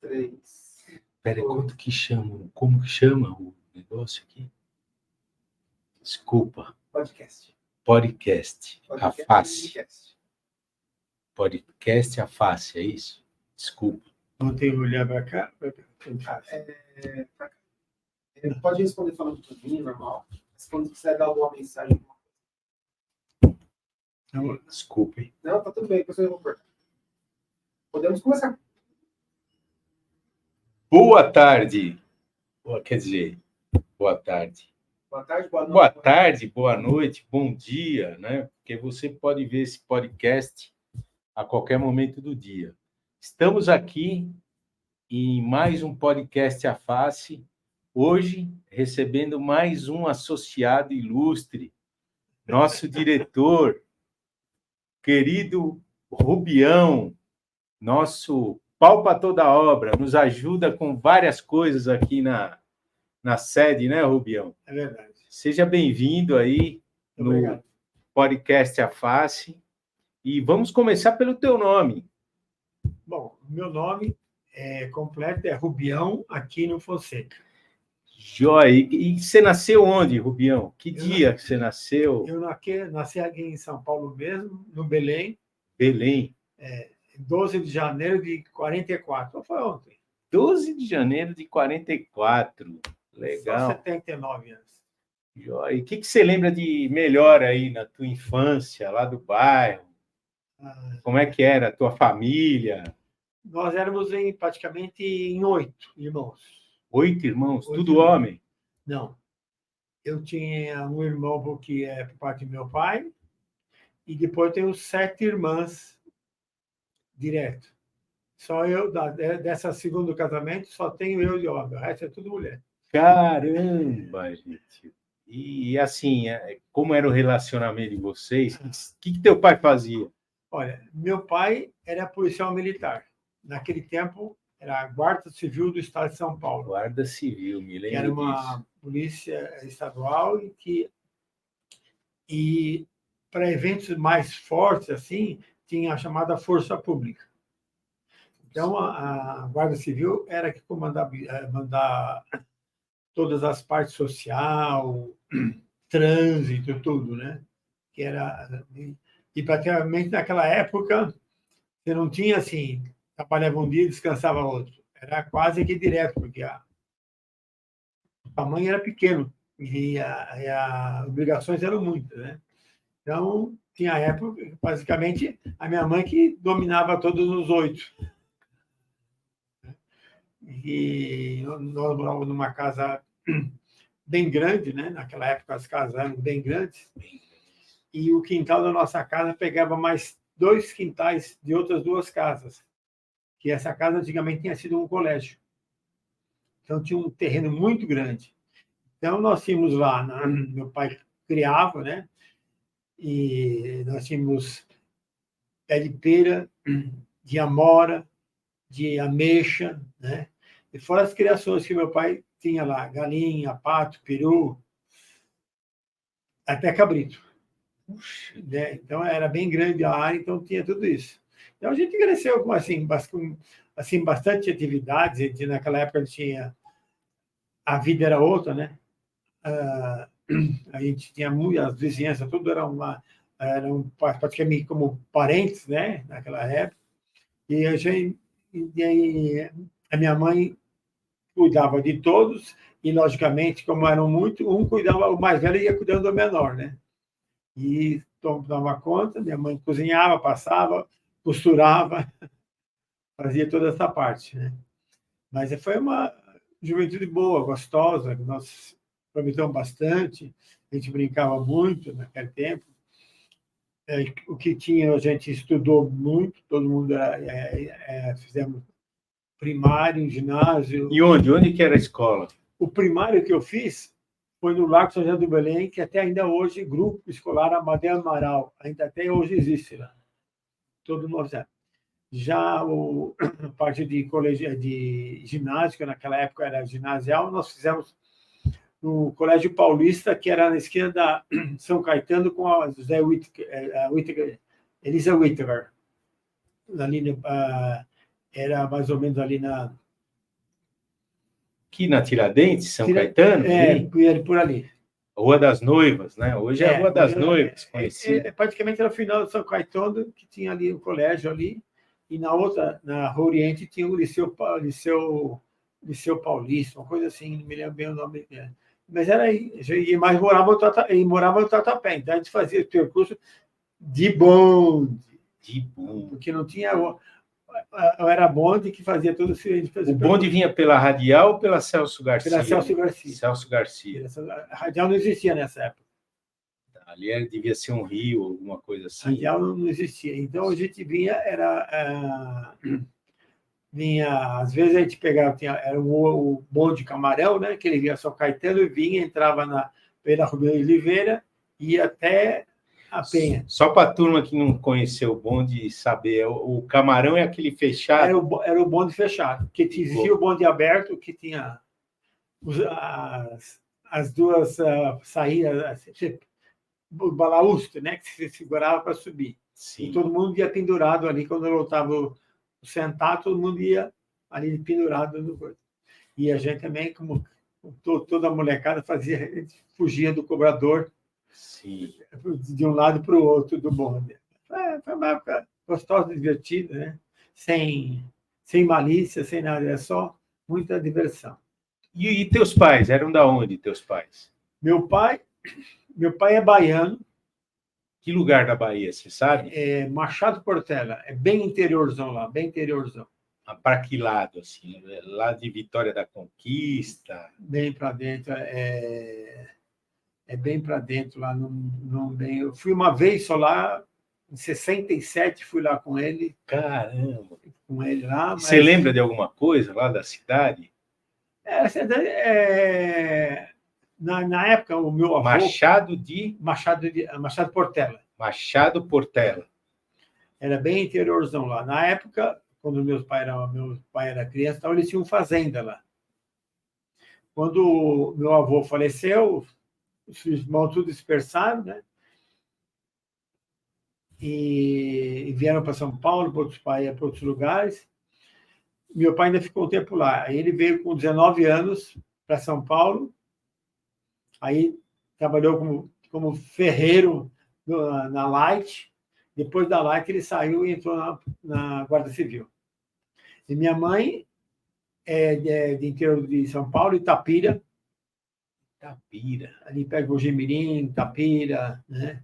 3. Peraí, quanto que chama? Como que chama o negócio aqui? Desculpa. Podcast. Podcast. A face. Podcast. Podcast a face, é isso? Desculpa. Não tem que olhar para cá? Pode responder falando por mim, normal. Mas quando quiser dar alguma mensagem. Desculpe. Não, tá tudo bem, depois eu vou cortar. Podemos começar. Boa tarde. Quer dizer, boa tarde. Boa tarde, boa noite. Boa tarde, boa noite, bom dia, né? Porque você pode ver esse podcast a qualquer momento do dia. Estamos aqui em mais um podcast à face, hoje recebendo mais um associado ilustre, nosso diretor, querido Rubião, nosso pau para toda obra, nos ajuda com várias coisas aqui na sede, né, Rubião? É verdade. Seja bem-vindo aí no podcast à face. E vamos começar pelo teu nome. Bom, meu nome completo é Rubião Aquino Fonseca. Joia. E você nasceu onde, Rubião? Que dia que você nasceu? Eu nasci aqui em São Paulo mesmo, no Belém. Belém. 12 de janeiro de 44. Não foi ontem. 12 de janeiro de 44. Legal. Só 79 anos. Joia. E o que você lembra de melhor aí na tua infância, lá do bairro? Como é que era a tua família? Nós éramos praticamente em 8 irmãos. 8 irmãos? 8 tudo irmãos. homem? Não. Eu tinha um irmão que é por parte do meu pai, e depois tenho 7 irmãs direto. Só eu, dessa segundo casamento, só tenho eu de homem, o resto é tudo mulher. Caramba, gente. E assim, como era o relacionamento de vocês? O que teu pai fazia? Olha, meu pai era policial militar. Naquele tempo, era a Guarda Civil do Estado de São Paulo. Guarda Civil, me lembro disso. Era uma polícia estadual e para eventos mais fortes, assim, tinha a chamada Força Pública. Então, a Guarda Civil era que comandava todas as partes social, trânsito, tudo, né? Que era... E praticamente naquela época, você não tinha assim, trabalhava um dia e descansava outro. Era quase que direto, porque o tamanho era pequeno e as obrigações eram muitas, né? Então, tinha época, basicamente, a minha mãe que dominava todos os 8. E nós morávamos numa casa bem grande, né? Naquela época as casas eram bem grandes. E o quintal da nossa casa pegava mais 2 quintais de outras 2 casas. Que essa casa antigamente tinha sido um colégio. Então tinha um terreno muito grande. Então nós tínhamos lá, meu pai criava, né? E nós tínhamos pé de pera, de amora, de ameixa, né? E fora as criações que meu pai tinha lá, galinha, pato, peru, até cabrito. Né? Então era bem grande a área, então tinha tudo isso. Então a gente cresceu com assim bastante atividades. Naquela época tinha a vida era outra, né? A gente tinha as vizinhanças, tudo eram praticamente como parentes, né? Naquela época. E a minha mãe cuidava de todos e logicamente, como eram muito, um cuidava, o mais velho ia cuidando do menor, né? E tomava conta, minha mãe cozinhava, passava, costurava, fazia toda essa parte, né? Mas foi uma juventude boa, gostosa, nós aproveitamos bastante, a gente brincava muito naquele tempo. O que tinha, a gente estudou muito, todo mundo fizemos primário, ginásio. E onde que era a escola? O primário que eu fiz foi no Largo São José do Belém, que ainda hoje, Grupo Escolar Amadeu Amaral, ainda até hoje existe lá. Todo nosso. Já a parte de colégio, de ginásio, que naquela época era ginasial, nós fizemos no Colégio Paulista, que era na esquina da São Caetano com a José Whittaker, Elisa Whittaker. Ali, era mais ou menos ali Aqui na Tiradentes, São Tira- Caetano, ali, por ali. Rua das Noivas, né? Hoje é a Rua das Noivas, conhecida. Praticamente era o final de São Caetano, que tinha ali o colégio ali, e na outra, na Rua Oriente, tinha o Liceu Paulista, uma coisa assim, não me lembro bem o nome. Mas era aí, mas morava no Tatuapé, então a gente fazia o percurso de bonde, De bonde. porque não tinha. Era bonde que fazia tudo isso. O bonde vinha pela Radial ou pela Celso Garcia? Pela Celso Garcia. Celso Garcia. A radial não existia nessa época. Ali devia ser um rio, alguma coisa A assim. radial não existia. Então a gente vinha, às vezes a gente pegava, era o bonde Camarão, né? Que ele vinha São Caetano e vinha, entrava pela Rubem Oliveira e ia até a Penha. Só para a turma que não conheceu o bonde saber, o Camarão é aquele fechado? Era o bonde fechado, porque existia o bonde aberto, que tinha as duas saídas, o balaústre, né, que se segurava para subir. Sim. E todo mundo ia pendurado ali, quando eu estava sentado, todo mundo ia ali pendurado no coisa. E a gente também, como toda a molecada, fugia do cobrador. Sim. De um lado para o outro do bonde. Foi uma época gostosa, divertida, né? Sem malícia, sem nada, é só muita diversão. E teus pais? Eram da onde, teus pais? Meu pai é baiano. Que lugar da Bahia, você sabe? É Machado Portela, é bem interiorzão lá, bem interiorzão. Para que lado, assim? Lá de Vitória da Conquista? Bem para dentro, bem para dentro lá. Eu fui uma vez só lá, em 67, fui lá com ele. Caramba! Com ele lá. Mas... Você lembra de alguma coisa lá da cidade? Na época, o meu avô... Machado Portela. Machado Portela. Era bem interiorzão lá. Na época, quando meu pai era criança, eles tinham fazenda lá. Quando meu avô faleceu, os irmãos tudo dispersaram, né? E vieram para São Paulo, para outros lugares. Meu pai ainda ficou um tempo lá. Aí ele veio com 19 anos para São Paulo. Aí trabalhou como ferreiro na Light. Depois da Light, ele saiu e entrou na Guarda Civil. E minha mãe é de interior de São Paulo, Itapira. Ali perto do Gemirim, Itapira, né?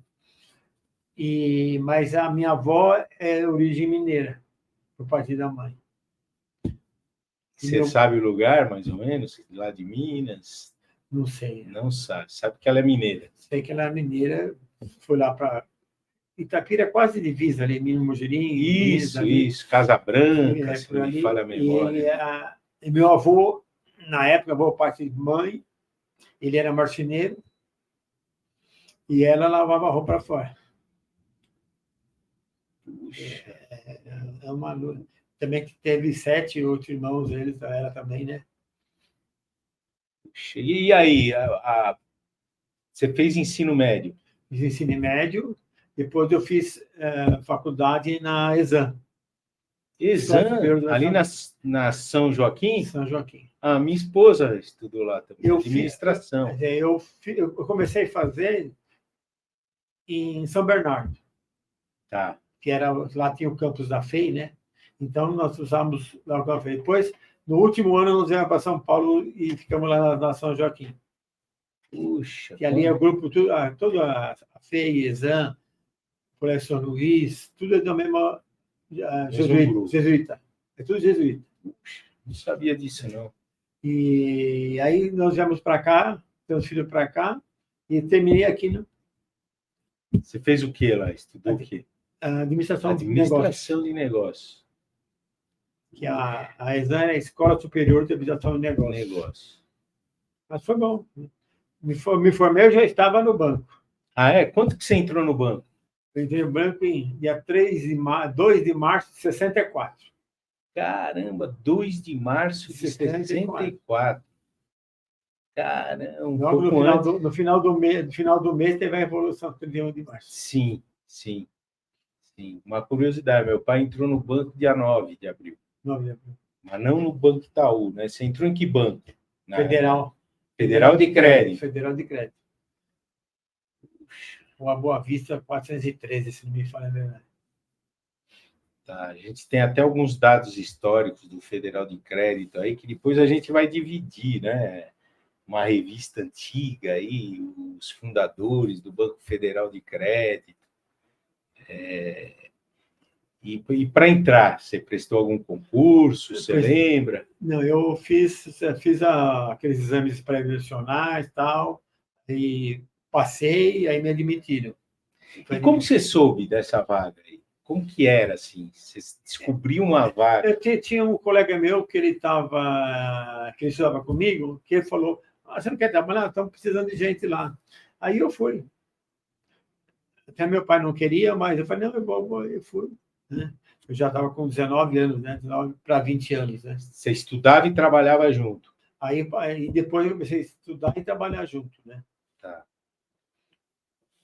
Mas a minha avó é origem mineira, por parte da mãe. Você sabe o lugar, mais ou menos? Lá de Minas? Não sei. Não sabe. Sabe que ela é mineira. Sei que ela é mineira. Foi lá para... Itapira é quase divisa ali, Minas Mogirim. Isso. Casa Branca, se não me falha a memória. E meu avô, na época, avô parte de mãe, ele era marceneiro e ela lavava a roupa para fora. Puxa. É uma luta. Também teve 7 outros irmãos, ela também, né? Puxa. E aí, você fez ensino médio? Fiz ensino médio, depois eu fiz faculdade na ESAM. ESAM? Ali na São Joaquim? São Joaquim. Ah, minha esposa estudou lá também, administração. Eu comecei a fazer em São Bernardo. Tá. Que lá tinha o campus da FEI, né? Então, nós usávamos lá o FEI. Depois, no último ano, nós viemos para São Paulo e ficamos lá na São Joaquim. Puxa. Que ali é o grupo, toda a FEI, ESAM, Colégio São Luís, tudo é da mesma jesuíta. É tudo jesuíta. Não sabia disso, não. E aí nós viemos para cá, transferido para cá, e terminei aqui no... Você fez o que lá? Estudou o quê? Administração de negócios. Que a ESAM é a Escola Superior de Administração de Negócios. Mas foi bom. Me formei, eu já estava no banco. Ah, é? Quanto que você entrou no banco? Eu entrei no banco em dia 2 de março de 64. Caramba, 2 de março de 64. Caramba, no final do mês teve a Revolução 31 de março. Sim. Uma curiosidade, meu pai entrou no banco dia 9 de abril. 9 de abril. Mas não no Banco Itaú, né? Você entrou em que banco? Federal. Federal de Crédito. Federal de Crédito. Uma Boa Vista 413, se não me falha a verdade. Tá, a gente tem até alguns dados históricos do Federal de Crédito aí, que depois a gente vai dividir, né? Uma revista antiga aí, os fundadores do Banco Federal de Crédito. E para entrar, você prestou algum concurso, você lembra? Não, eu fiz aqueles exames pré-vestibulares e tal, e passei, aí me admitiram. E como você soube dessa vaga aí? Como que era, assim? Você descobriu uma vaga? Tinha um colega meu que ele estudava comigo, que ele falou, você não quer trabalhar? Estamos precisando de gente lá. Aí eu fui. Até meu pai não queria, mas eu falei, não, eu fui. Né? Eu já estava com 19 anos, né? 19 para 20 anos. Né? Você estudava e trabalhava junto? Aí depois eu comecei a estudar e trabalhar junto. Né? Tá.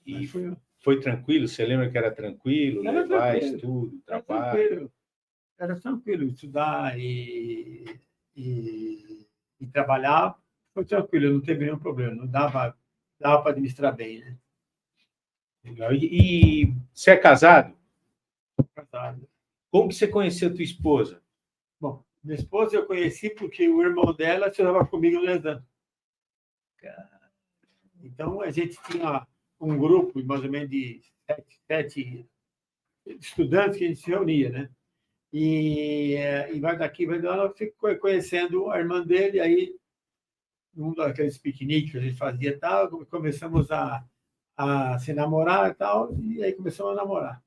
E foi tranquilo? Você lembra que era tranquilo? Era levar tranquilo. estudo, trabalho? Era tranquilo estudar e trabalhar. Foi tranquilo, não teve nenhum problema. Não dava para administrar bem. Né? Legal. E você é casado? Casado. Como que você conheceu tua esposa? Bom, minha esposa eu conheci porque o irmão dela estudava comigo no Exame. Então, a gente tinha um grupo, mais ou menos, de 7 estudantes que a gente se reunia, né? E vai daqui, vai de lá, eu fico conhecendo a irmã dele, aí, num daqueles piqueniques que a gente fazia e tal, começamos a se namorar e tal, e aí começamos a namorar.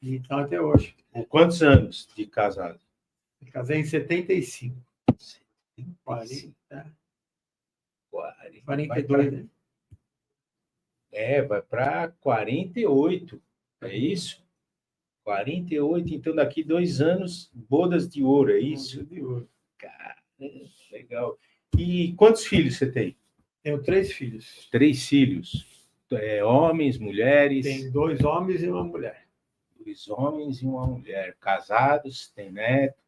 Então, até hoje. Com quantos anos de casado? Eu casei em 75. 42, né? Vai para 48, é isso? 48, então daqui 2 anos, bodas de ouro, é isso? De ouro. Cara, legal. E quantos filhos você tem? Tenho 3 filhos. 3 filhos. Homens, mulheres? Tem 2 homens e uma mulher. 2 homens e uma mulher. Casados, tem neto?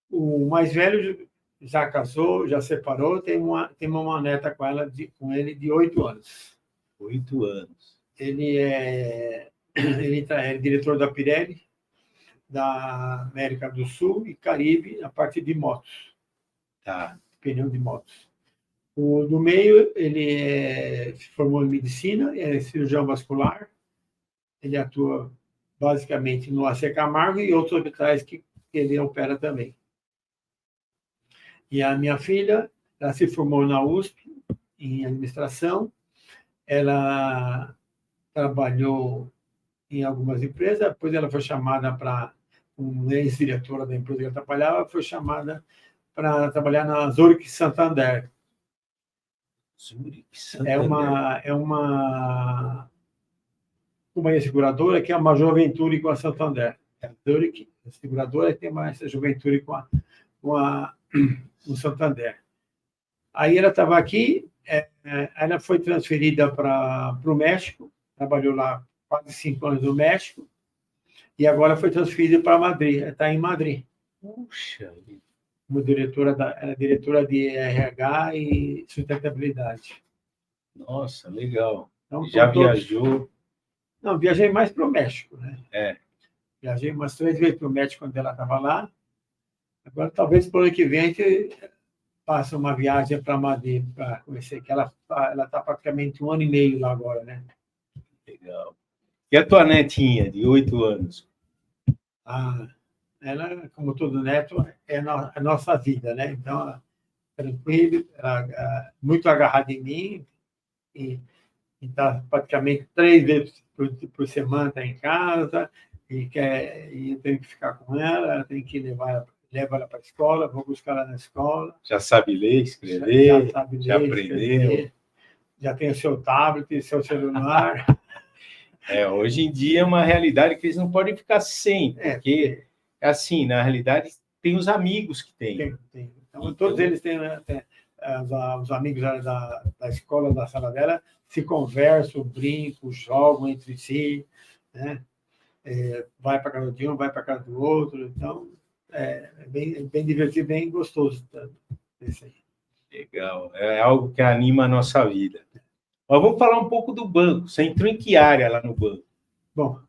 O mais velho já casou, já separou, tem uma neta com ele de 8 anos. 8 anos. Ele é diretor da Pirelli, da América do Sul e Caribe, a parte de motos. Tá. Pneu de motos. O do meio, ele se formou em medicina, é cirurgião vascular. Ele atua basicamente no AC Camargo e outros hospitais que ele opera também. E a minha filha, ela se formou na USP, em administração. Ela trabalhou em algumas empresas, depois ela foi chamada para ex-diretora da empresa que ela trabalhava, foi chamada para trabalhar na Zurich Santander. Zurich Santander. É uma companhia seguradora que é uma Joventure com a Santander. A Zurich, a seguradora, tem mais a Joventure com o Santander. Aí ela estava aqui, ela foi transferida para o México, trabalhou lá quase 5 anos no México, e agora foi transferida para Madrid, está em Madrid. Puxa. Como diretora de RH e sustentabilidade. Nossa, legal. Então, já viajou? Não, viajei mais para o México, né? Viajei umas 3 vezes para o México quando ela estava lá. Agora, talvez, para o ano que vem, a gente faça uma viagem para Madrid, para conhecer, que ela está praticamente 1 ano e meio lá agora, né? Legal. E a tua netinha, de 8 anos? Ela, como todo neto, é a nossa vida, né? Então, tranquilo, muito agarrada em mim, e está praticamente 3 vezes por semana está em casa, e eu tenho que ficar com ela tenho que levar ela para a escola, vou buscar ela na escola. Já sabe ler, escrever, já aprendeu. Escrever, já tem o seu tablet, seu celular. Hoje em dia é uma realidade que eles não podem ficar sem, porque, assim, na realidade, tem os amigos que tem. Tem. Então, todos eles têm, né, os amigos da escola, da sala dela, se conversam, brincam, jogam entre si, né? Vai para casa de um, vai para casa do outro. Então, é bem divertido, bem gostoso Esse aí. Legal. É algo que anima a nossa vida. Mas vamos falar um pouco do banco. Você entrou em que área lá no banco? Bom,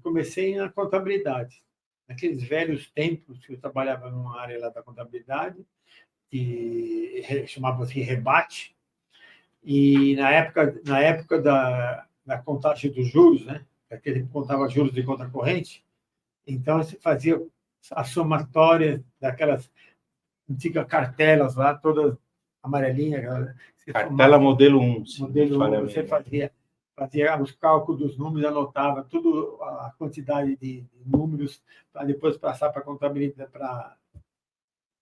comecei na contabilidade. Naqueles velhos tempos que eu trabalhava numa área lá da contabilidade, que chamava-se rebate, e na época da contagem dos juros, né? Aquele que contava juros de conta corrente, então se fazia a somatória daquelas antigas cartelas lá, todas amarelinhas. Cartela modelo 1. Modelo, você fazia os cálculos dos números, anotava tudo, a quantidade de números, para depois passar para a contabilidade.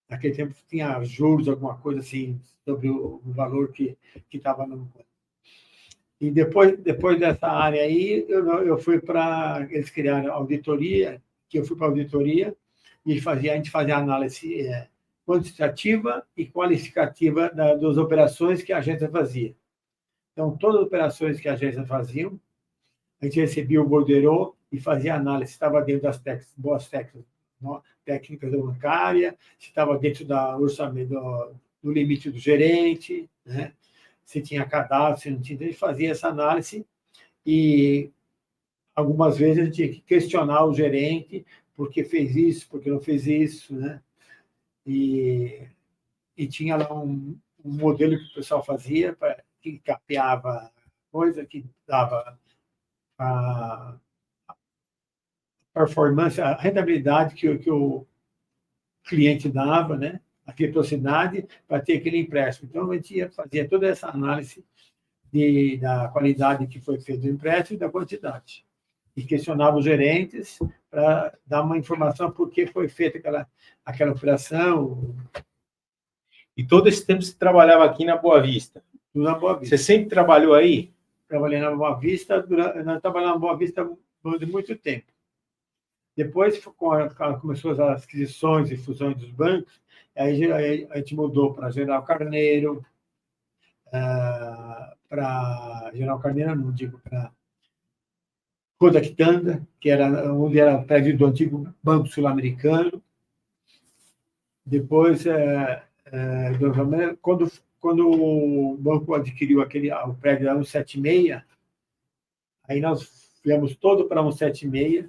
Naquele tempo tinha juros, alguma coisa assim, sobre o valor que estava no. E depois dessa área aí, eu fui para. Eles criaram auditoria, que eu fui para a auditoria, e a gente fazia análise quantitativa e qualificativa das operações que a agência fazia. Então, todas as operações que a agência fazia, a gente recebia o borderô e fazia análise se estava dentro das boas técnicas bancárias, se estava dentro do orçamento, do limite do gerente, né? Se tinha cadastro, se não tinha. A gente fazia essa análise e algumas vezes a gente tinha que questionar o gerente porque fez isso, porque não fez isso, né? E tinha lá um modelo que o pessoal fazia que capeava coisa, que dava a performance, a rentabilidade que o cliente dava, né? A reciprocidade para ter aquele empréstimo. Então, a gente fazia toda essa análise da qualidade que foi feito o empréstimo e da quantidade. E questionava os gerentes para dar uma informação por que foi feita aquela operação. E todo esse tempo você trabalhava aqui na Boa Vista? Na Boa Vista. Você sempre trabalhou aí? Trabalhei na Boa Vista, nós trabalhamos na Boa Vista durante muito tempo. Depois, quando começou as aquisições e fusões dos bancos, aí a gente mudou para General Carneiro, não digo, para Kodakitanga, que era onde era o prédio do antigo Banco Sul-Americano. Depois, quando o banco adquiriu o prédio da 176, aí nós viemos todo para 176,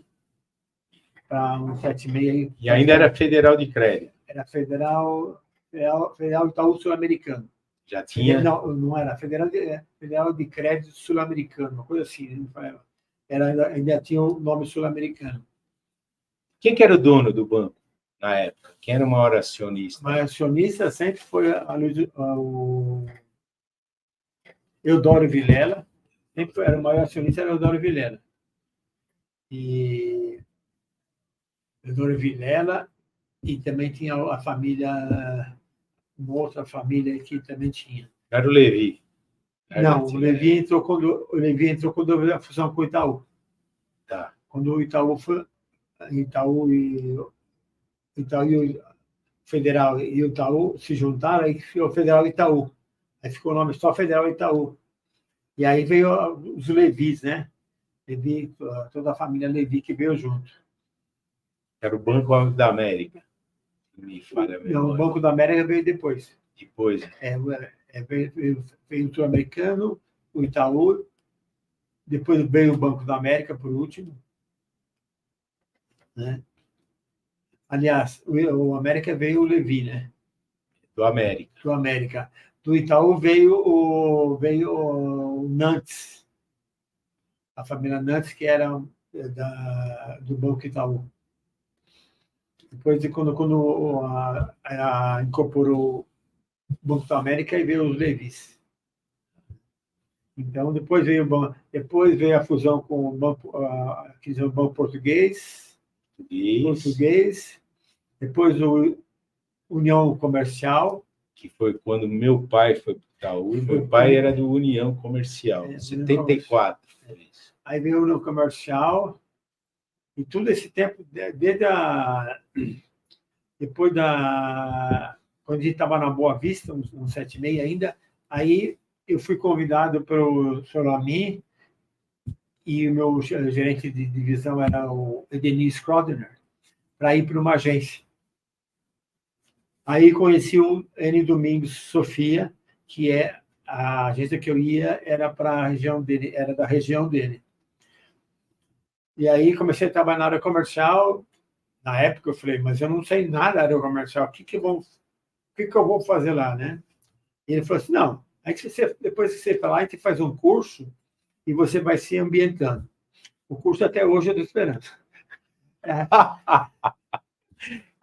para 176. E ainda era Federal de Crédito? Era Federal Itaú Sul-Americano. Já tinha? Não era. Federal de Crédito Sul-Americano, uma coisa assim. Ainda tinha o nome sul-americano. Quem que era o dono do banco na época? Quem era o maior acionista? O maior acionista sempre foi o Eudório Vilela. Sempre era o maior acionista, era o Eudório Vilela. E Eudório Vilela, e também tinha a família, uma outra família que também tinha. Era o Levi. Não, o Levi entrou quando houve a fusão com o Itaú. Tá. Quando o Itaú e o Federal e o Itaú se juntaram, aí ficou o Federal Itaú. Aí ficou o nome só Federal Itaú. E aí veio os Levis, né? Levi, toda a família Levi que veio junto. Era o Banco da América. Não, o Banco da América veio depois. Depois. Veio o Sul-Americano, o Itaú, depois veio o Banco da América, por último. Né? Aliás, o América veio o Levi, né? Do América. Do América. Do Itaú veio o Nantes, a família Nantes, que era do Banco Itaú. Depois, quando incorporou o Banco da América, aí veio os Levis. Então, depois veio a fusão com o Banco Português. Depois o União Comercial. Que foi quando meu pai foi para o Itaú. Meu pai era do União Comercial, em 74. Aí veio o União Comercial. E todo esse tempo, depois quando a gente estava na Boa Vista, no 76 ainda, aí eu fui convidado pelo Sr. Lamy, e o meu gerente de divisão era o Edenir Skrodner, para ir para uma agência. Aí conheci o N. Domingos Sofia, que é a agência que eu ia, era para a região dele, era da região dele. E aí comecei a trabalhar na área comercial. Na época eu falei, mas eu não sei nada da área comercial, o que eu vou fazer lá, né? E ele falou assim, não, aí depois que você está lá, a gente faz um curso e você vai se ambientando. O curso até hoje eu estou esperando.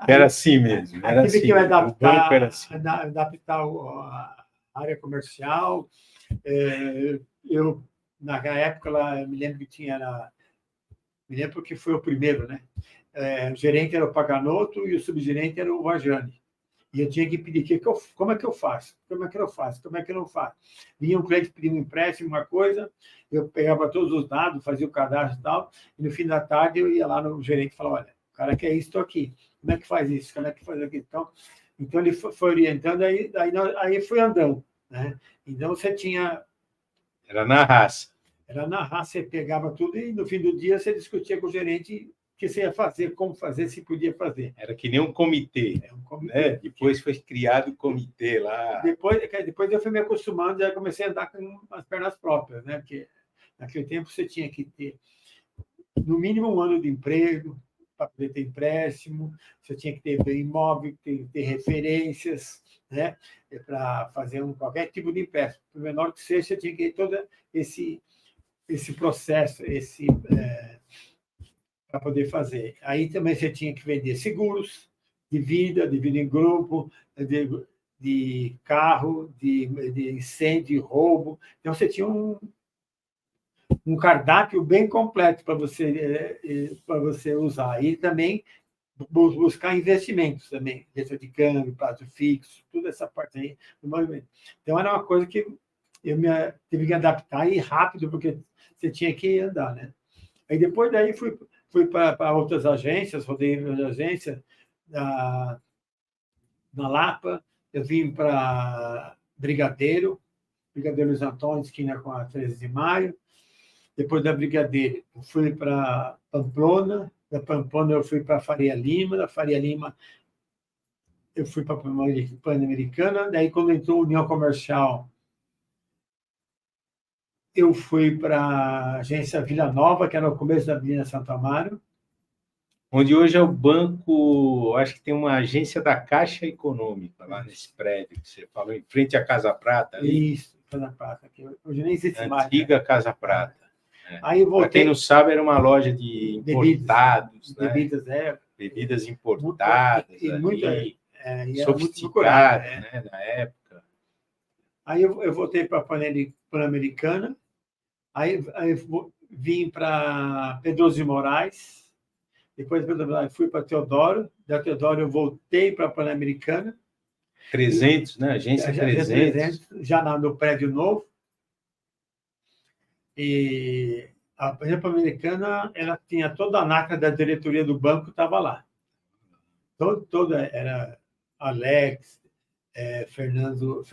Era assim mesmo. Era Aí tive assim. que me O banco era assim. adaptar a área comercial. Eu, na época, lá, eu me lembro que tinha... Me lembro que foi o primeiro, né? O gerente era o Paganoto e o subgerente era o Vajani. E eu tinha que pedir como é que eu faço? Como é que eu faço? Como é que eu não faço? Vinha um cliente pedir um empréstimo, uma coisa, eu pegava todos os dados, fazia o cadastro e tal, e no fim da tarde eu ia lá no gerente e falava, olha, o cara quer isso, estou aqui. Como é que faz isso? Como é que faz aquilo? Então ele foi orientando, aí foi andando, né? Então você tinha... Era na raça. Era na raça, você pegava tudo e no fim do dia você discutia com o gerente o que você ia fazer, como fazer, se podia fazer. Era que nem um comitê. Um comitê, né? Depois foi criado o comitê lá. Depois eu fui me acostumando, já comecei a andar com as pernas próprias, né? Porque naquele tempo você tinha que ter, no mínimo, 1 ano de emprego para poder ter empréstimo, você tinha que ter imóvel, ter referências, né? Para fazer qualquer tipo de empréstimo. Por menor que seja, você tinha que ter todo esse processo, para poder fazer. Aí também você tinha que vender seguros de vida em grupo, de carro, de incêndio, de roubo. Então, você tinha um cardápio bem completo para você usar. E também buscar investimentos também, letra de câmbio, prazo fixo, toda essa parte aí do movimento. Então, era uma coisa que eu tive que adaptar e rápido, porque você tinha que andar, né? Aí depois daí fui para outras agências, rodei em agência na Lapa, eu vim para Brigadeiro Luiz Antônio, esquina com a 13 de Maio. Depois da Brigadeiro, eu fui para Pamplona, da Pamplona eu fui para Faria Lima, da Faria Lima eu fui para a Pan-Americana, daí quando entrou a União Comercial, eu fui para a agência Vila Nova, que era no começo da Avenida Santo Amaro. Onde hoje é o banco, acho que tem uma agência da Caixa Econômica lá nesse prédio que você falou, em frente à Casa Prata. Ali. Isso, Casa Prata, que hoje nem existe mais. Antiga Casa Prata. Aí eu voltei. Para quem não sabe, era uma loja de importados, bebidas, né? Bebidas importadas, sofisticadas, né? Na época. Aí eu voltei para a Pan-Americana, aí vim para Pedroso de Moraes, depois fui para Teodoro, da Teodoro eu voltei para a Pan-Americana. 300, né? Agência 300. Já no prédio novo. E a Pan-Americana, ela tinha toda a NACA da diretoria do banco, estava lá. Toda era Alex, Fernando,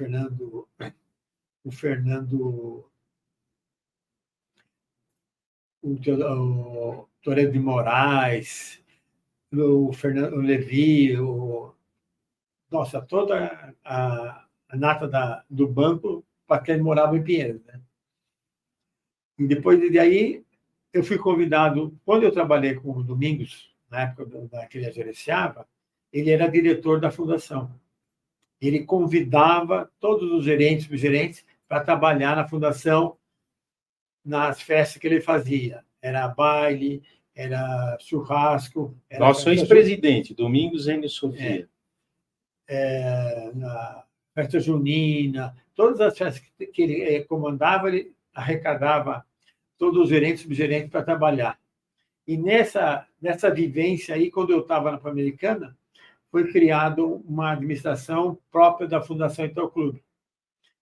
o Toledo de Moraes, o Levi, nossa, toda a nata do banco para quem morava em Pinheiros, né? E depois daí eu fui convidado, quando eu trabalhei com o Domingos, na época que ele gerenciava, ele era diretor da fundação. Ele convidava todos os gerentes e subgerentes para trabalhar na fundação, nas festas que ele fazia. Era baile, era churrasco. Era nosso ex-presidente, Domingos N. Sofia. Na festa junina, todas as festas que ele comandava, ele arrecadava todos os gerentes e subgerentes para trabalhar. E nessa vivência aí, quando eu estava na Pan-Americana, foi criado uma administração própria da Fundação Interclube.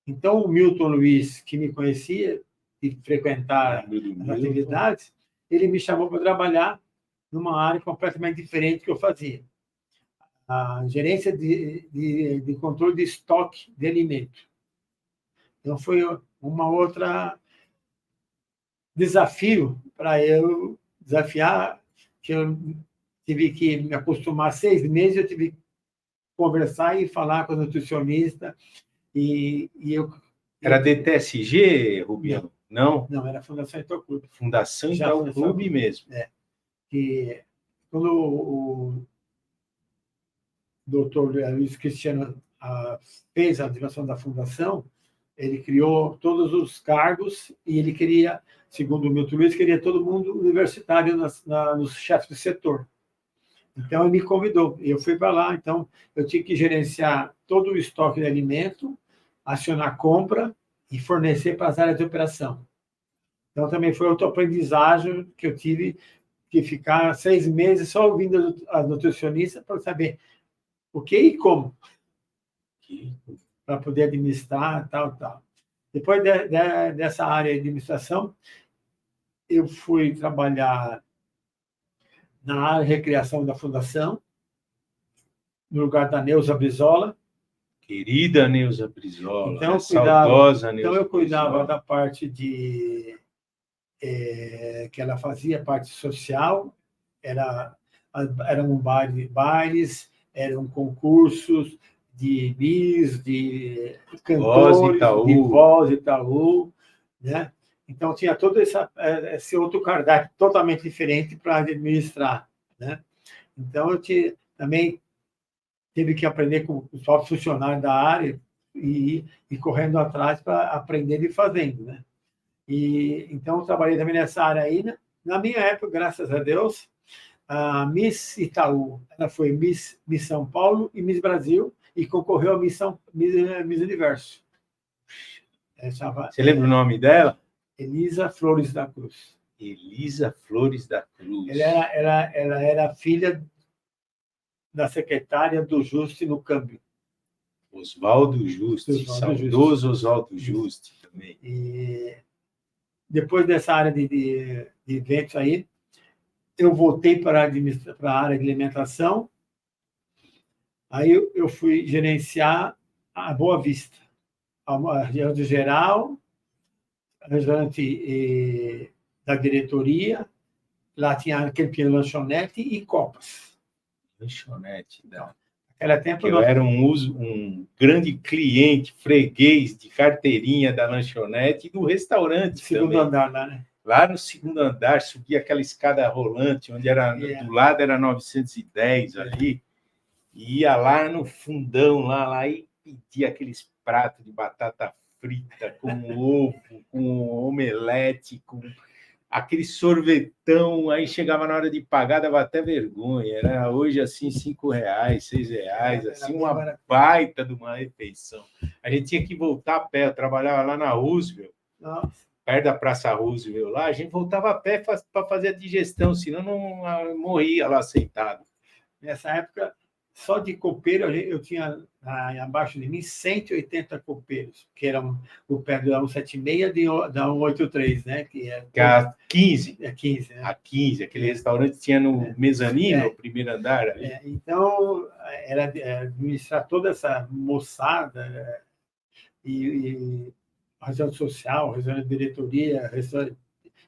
Então, o Milton Luiz, que me conhecia e frequentar as atividades, ele me chamou para trabalhar numa área completamente diferente que eu fazia. A gerência de controle de estoque de alimento. Então, foi uma outra desafio para eu desafiar, que eu tive que me acostumar 6 meses, eu tive conversar e falar com o nutricionista. E eu... Era DTSG, Rubião? Não? Não, era a Fundação Itauclube. Fundação Já Itauclube mesmo. Que quando o doutor Luiz Cristiano fez a direção da fundação, ele criou todos os cargos e ele queria, segundo o Milton Luiz, queria todo mundo universitário nos chefes de setor. Então, ele me convidou. Eu fui para lá. Então, eu tinha que gerenciar todo o estoque de alimento, acionar compra e fornecer para as áreas de operação. Então, também foi outro aprendizagem que eu tive que ficar 6 meses só ouvindo a nutricionista para saber o que e como, para poder administrar, tal. Depois dessa área de administração, eu fui trabalhar na área de recreação da Fundação, no lugar da Neuza Brizola. Querida Neuza Brizola, Então, saudosa Neuza eu cuidava Brizola. da parte que ela fazia, parte social, eram bailes, eram concursos de bis, de cantores, de voz e Itaú, né? Então, tinha todo esse outro cardápio totalmente diferente para administrar, né? Então, eu também tive que aprender com os próprios funcionários da área e correndo atrás para aprender e fazendo, né? Então, eu trabalhei também nessa área aí. Né? Na minha época, graças a Deus, a Miss Itaú, ela foi Miss São Paulo e Miss Brasil e concorreu a Miss Universo. Você lembra o nome dela? Elisa Flores da Cruz. Elisa Flores da Cruz. Ela era filha da secretária do Juste no câmbio. Oswaldo Juste, saudoso Oswaldo Juste também. E depois dessa área de eventos aí, eu voltei para a área de alimentação. Aí eu fui gerenciar a Boa Vista, a restaurante geral, restaurante da diretoria. Lá tinha aquele que lanchonete e copas. Lanchonete, Naquele tempo eu era um grande cliente, freguês de carteirinha da lanchonete e do restaurante segundo também. Andar lá, né? Lá no segundo andar, subia aquela escada rolante, onde era do lado era 910 ali, e ia lá no fundão lá e pedia aqueles pratos de batata frita com ovo, com omelete, com aquele sorvetão. Aí chegava na hora de pagar, dava até vergonha. Era hoje assim R$5, R$6, assim, uma baita de uma refeição. A gente tinha que voltar a pé. Eu trabalhava lá na Roosevelt. Nossa. Perto da Praça Roosevelt lá, a gente voltava a pé para fazer a digestão, senão não morria lá sentado. Nessa época, só de copeiro, eu tinha abaixo de mim 180 copeiros, que eram o pé da 176 e da 183, né? Que é a 15. É 15, né? A 15, aquele restaurante tinha no mezanino, no primeiro andar. Então, era administrar toda essa moçada e restaurante social, restaurante de diretoria,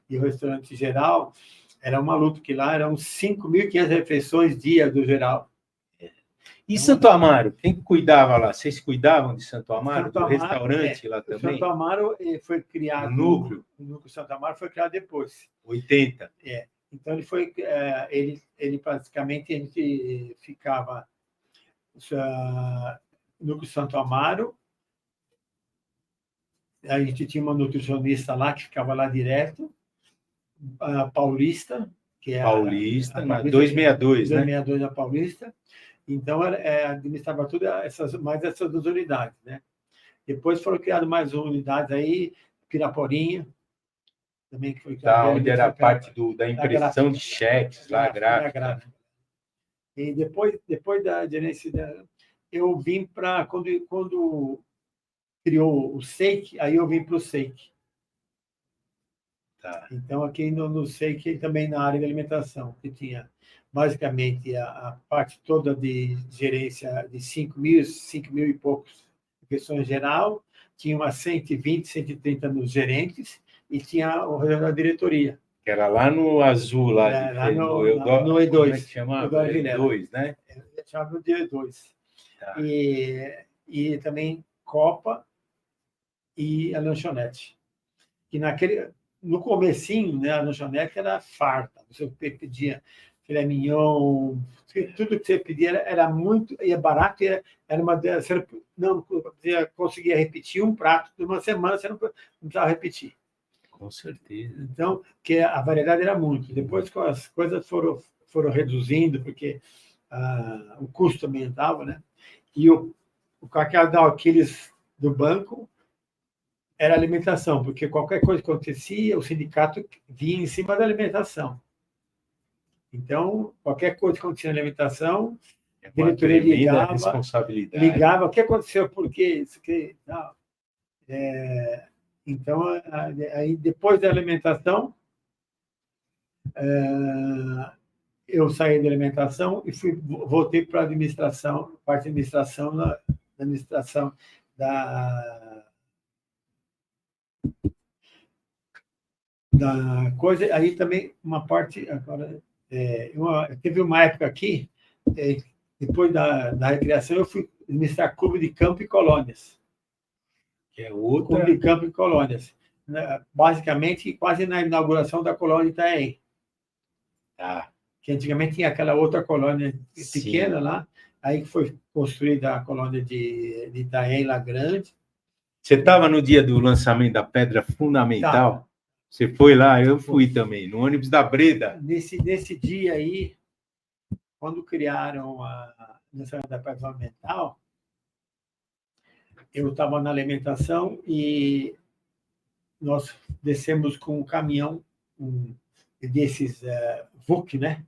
e o restaurante geral, era uma luta, que lá eram 5.500 refeições dia do geral. E Santo Amaro, quem cuidava lá? Vocês cuidavam de Santo Amaro? Do restaurante lá também? Santo Amaro foi criado... O núcleo? O núcleo Santo Amaro foi criado depois. 80. Então, ele praticamente, a gente ficava no núcleo Santo Amaro. A gente tinha uma nutricionista lá que ficava lá direto, a Paulista, que é Paulista, a 262, né? 262 da Paulista. Então, administrava mais essas 2 unidades, né? Depois foram criadas mais unidades aí, Piraporinha, também que foi criada. Onde era a parte da impressão de cheques, lá, gráfica. E depois da gerência, eu vim para... Quando criou o SEIC, aí eu vim para o SEIC. Tá. Então, aqui no SEIC, também na área de alimentação, que tinha basicamente a parte toda de gerência de 5.000 e poucos refeições geral, tinha umas 120, 130 nos gerentes, e tinha o resto da diretoria. Que era lá no azul, lá no E2. E2. Como é que chamava? E2, né? Chamava de E2. Tá. E também copa e a lanchonete. E no comecinho, né, a lanchonete era farta. Você pedia filé mignon, tudo que você pedia era muito barato, e era uma você não conseguia repetir um prato de uma semana, você não precisava repetir. Com certeza. Então, que a variedade era muito. Depois que as coisas foram reduzindo, porque o custo aumentava, né? E o cacau Aquiles do banco era alimentação, porque qualquer coisa que acontecia, o sindicato vinha em cima da alimentação. Então, qualquer coisa que acontecia na alimentação, a diretoria ligava, o que aconteceu, por quê? Isso que, não. Então, aí, depois da alimentação, eu saí da alimentação e voltei para a administração, parte de administração, na administração da coisa. Aí também uma parte, agora, teve uma época aqui, depois da recriação, eu fui administrar clube de campo e colônias. Que é outra... Clube de campo e colônias. Basicamente, quase na inauguração da colônia Itaém. Tá. Que antigamente tinha aquela outra colônia pequena. Sim. Lá, aí que foi construída a colônia de Itaém, lá grande. Você estava no dia do lançamento da Pedra Fundamental? Tá. Você foi lá, eu fui também, no ônibus da Breda. Nesse dia aí, quando criaram a lançamento da Pedra Fundamental, eu estava na alimentação e nós descemos com um caminhão desses VUC, né?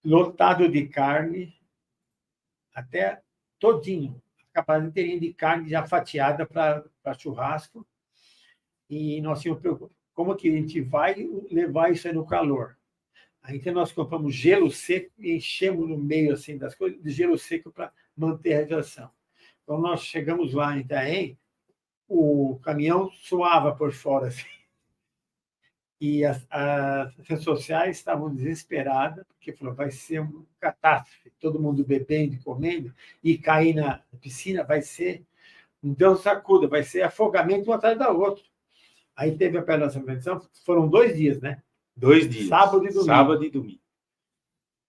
Lotado de carne, até todinho, a capaz inteirinha de carne já fatiada para churrasco. E nós tínhamos preocupado, como que a gente vai levar isso aí no calor? Aí então nós compramos gelo seco e enchemos no meio assim das coisas de gelo seco para manter a radiação. Então nós chegamos lá em Itaém, o caminhão suava por fora assim. E as redes sociais estavam desesperadas, porque falou, vai ser uma catástrofe, todo mundo bebendo e comendo, e cair na piscina vai ser um Deus sacuda, vai ser afogamento um atrás da outra. Aí teve a operação, foram 2 dias, né? 2 dias. Sábado e domingo. Sábado e domingo.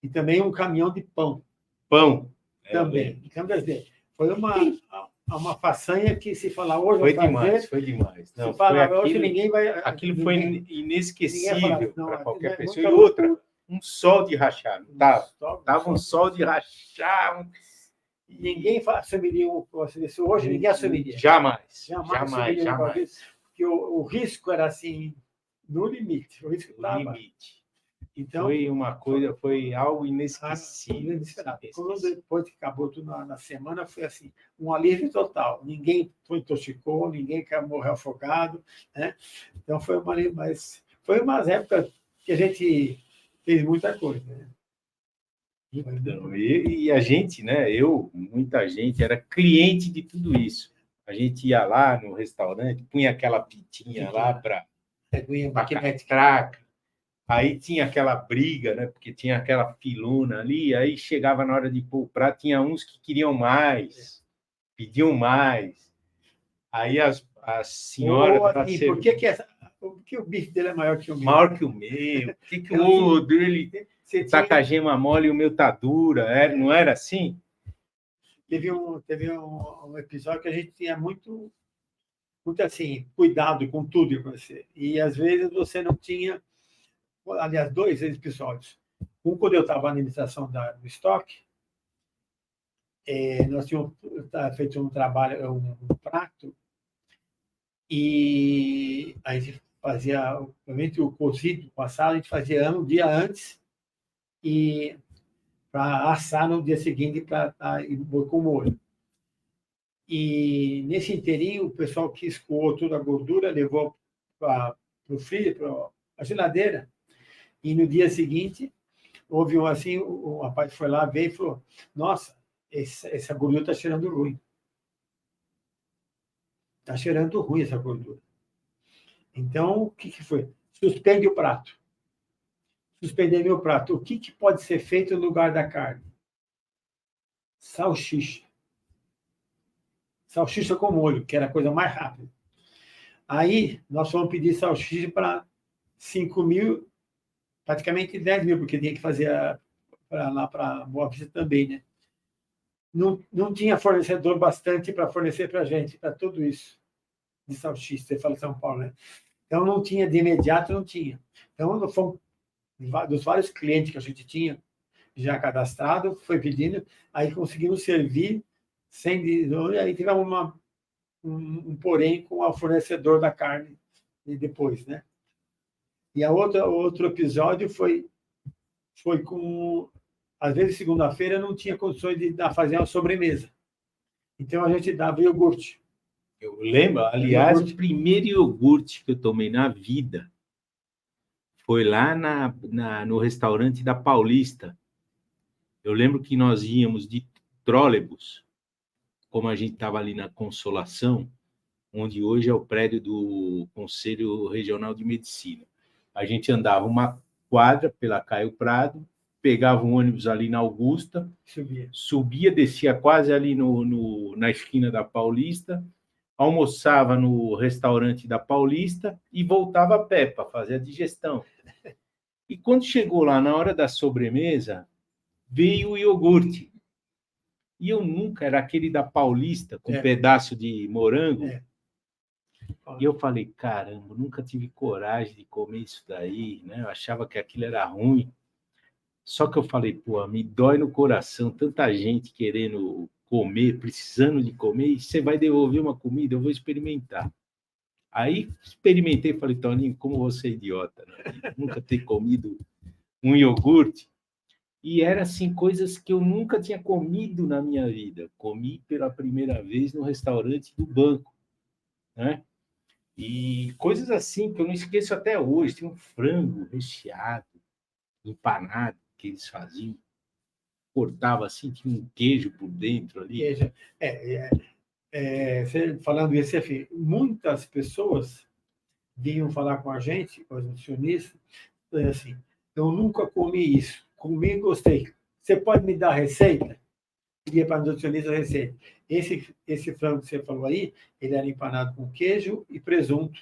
E também um caminhão de pão. Pão. Também. Foi uma façanha que se falar hoje... Foi demais. Não, se falar hoje, ninguém vai... Aquilo foi inesquecível para qualquer pessoa. E outra, um sol de rachar. Estava um sol de rachar. Ninguém assumiria isso hoje, ninguém assumiria. Jamais. Porque o risco era assim, no limite. O risco estava... limite. Então, foi algo inesquecível. Quando depois que acabou tudo na semana, foi assim, um alívio total. Ninguém intoxicou, ninguém morreu afogado, né? Então foi uma alívio, mas foi umas épocas que a gente fez muita coisa, né? Então, e a gente, né? Muita gente era cliente de tudo isso. A gente ia lá no restaurante, punha aquela pitinha lá para craca. Aí tinha aquela briga, né? Porque tinha aquela filona ali, aí chegava na hora de pôr o prato, tinha uns que queriam mais, pediam mais. Aí as senhoras... Assim, por que o bife dele é maior que o meu? Maior que o meu. Por que o dele tá com a gema mole e o meu tá dura? Não era assim? Teve um episódio que a gente tinha muito assim, cuidado com tudo com você. E às vezes você não tinha... Aliás, 2 episódios. Um, quando eu estava na administração do estoque, nós tínhamos feito um trabalho, um prato, e a gente fazia, obviamente, o cozido passado, a gente fazia um dia antes, e para assar no dia seguinte para com molho. E nesse inteirinho, o pessoal que escoou toda a gordura levou para o freezer, para a geladeira. E no dia seguinte, houve assim, o rapaz foi lá, veio e falou, nossa, essa gordura está cheirando ruim. Está cheirando ruim essa gordura. Então, o que foi? Suspende o prato. Suspender meu prato. O que pode ser feito no lugar da carne? salsicha. Salsicha com molho, que era a coisa mais rápida. Aí, nós fomos pedir salsicha para 5.000, praticamente 10.000, porque tinha que fazer lá para Boa Vista também, né? Não tinha fornecedor bastante para fornecer para a gente, para tudo isso, de salsicha, você fala São Paulo, né? Então, não tinha, de imediato, não tinha. Então, fomos, dos vários clientes que a gente tinha já cadastrado, foi pedindo, aí conseguimos servir, aí tivemos um porém com o fornecedor da carne depois, né? E outro episódio foi com... Às vezes, segunda-feira, não tinha condições de fazer uma sobremesa. Então, a gente dava iogurte. Eu lembro, aliás, o primeiro iogurte que eu tomei na vida foi lá no restaurante da Paulista. Eu lembro que nós íamos de trólebus, como a gente estava ali na Consolação, onde hoje é o prédio do Conselho Regional de Medicina. A gente andava uma quadra pela Caio Prado, pegava um ônibus ali na Augusta, subia, descia quase ali na esquina da Paulista, almoçava no restaurante da Paulista e voltava a pé para fazer a digestão. E quando chegou lá na hora da sobremesa, veio o iogurte. E eu nunca, era aquele da Paulista, com um pedaço de morango. E eu falei, caramba, nunca tive coragem de comer isso daí, né? Eu achava que aquilo era ruim. Só que eu falei, pô, me dói no coração, tanta gente querendo comer, precisando de comer, e você vai devolver uma comida, eu vou experimentar. Aí experimentei e falei, Toninho, como você é idiota, né? Nunca ter comido um iogurte. E eram, assim, coisas que eu nunca tinha comido na minha vida. Comi pela primeira vez no restaurante do banco, né? E coisas assim que eu não esqueço até hoje. Tinha um frango recheado, empanado, que eles faziam. Cortava assim, tinha um queijo por dentro ali. Falando isso, enfim, muitas pessoas vinham falar com a gente, os nutricionistas, assim, eu nunca comi isso, comi e gostei. Você pode me dar a receita? Pedia para a nutricionista a receita. Esse frango que você falou aí, ele era empanado com queijo e presunto.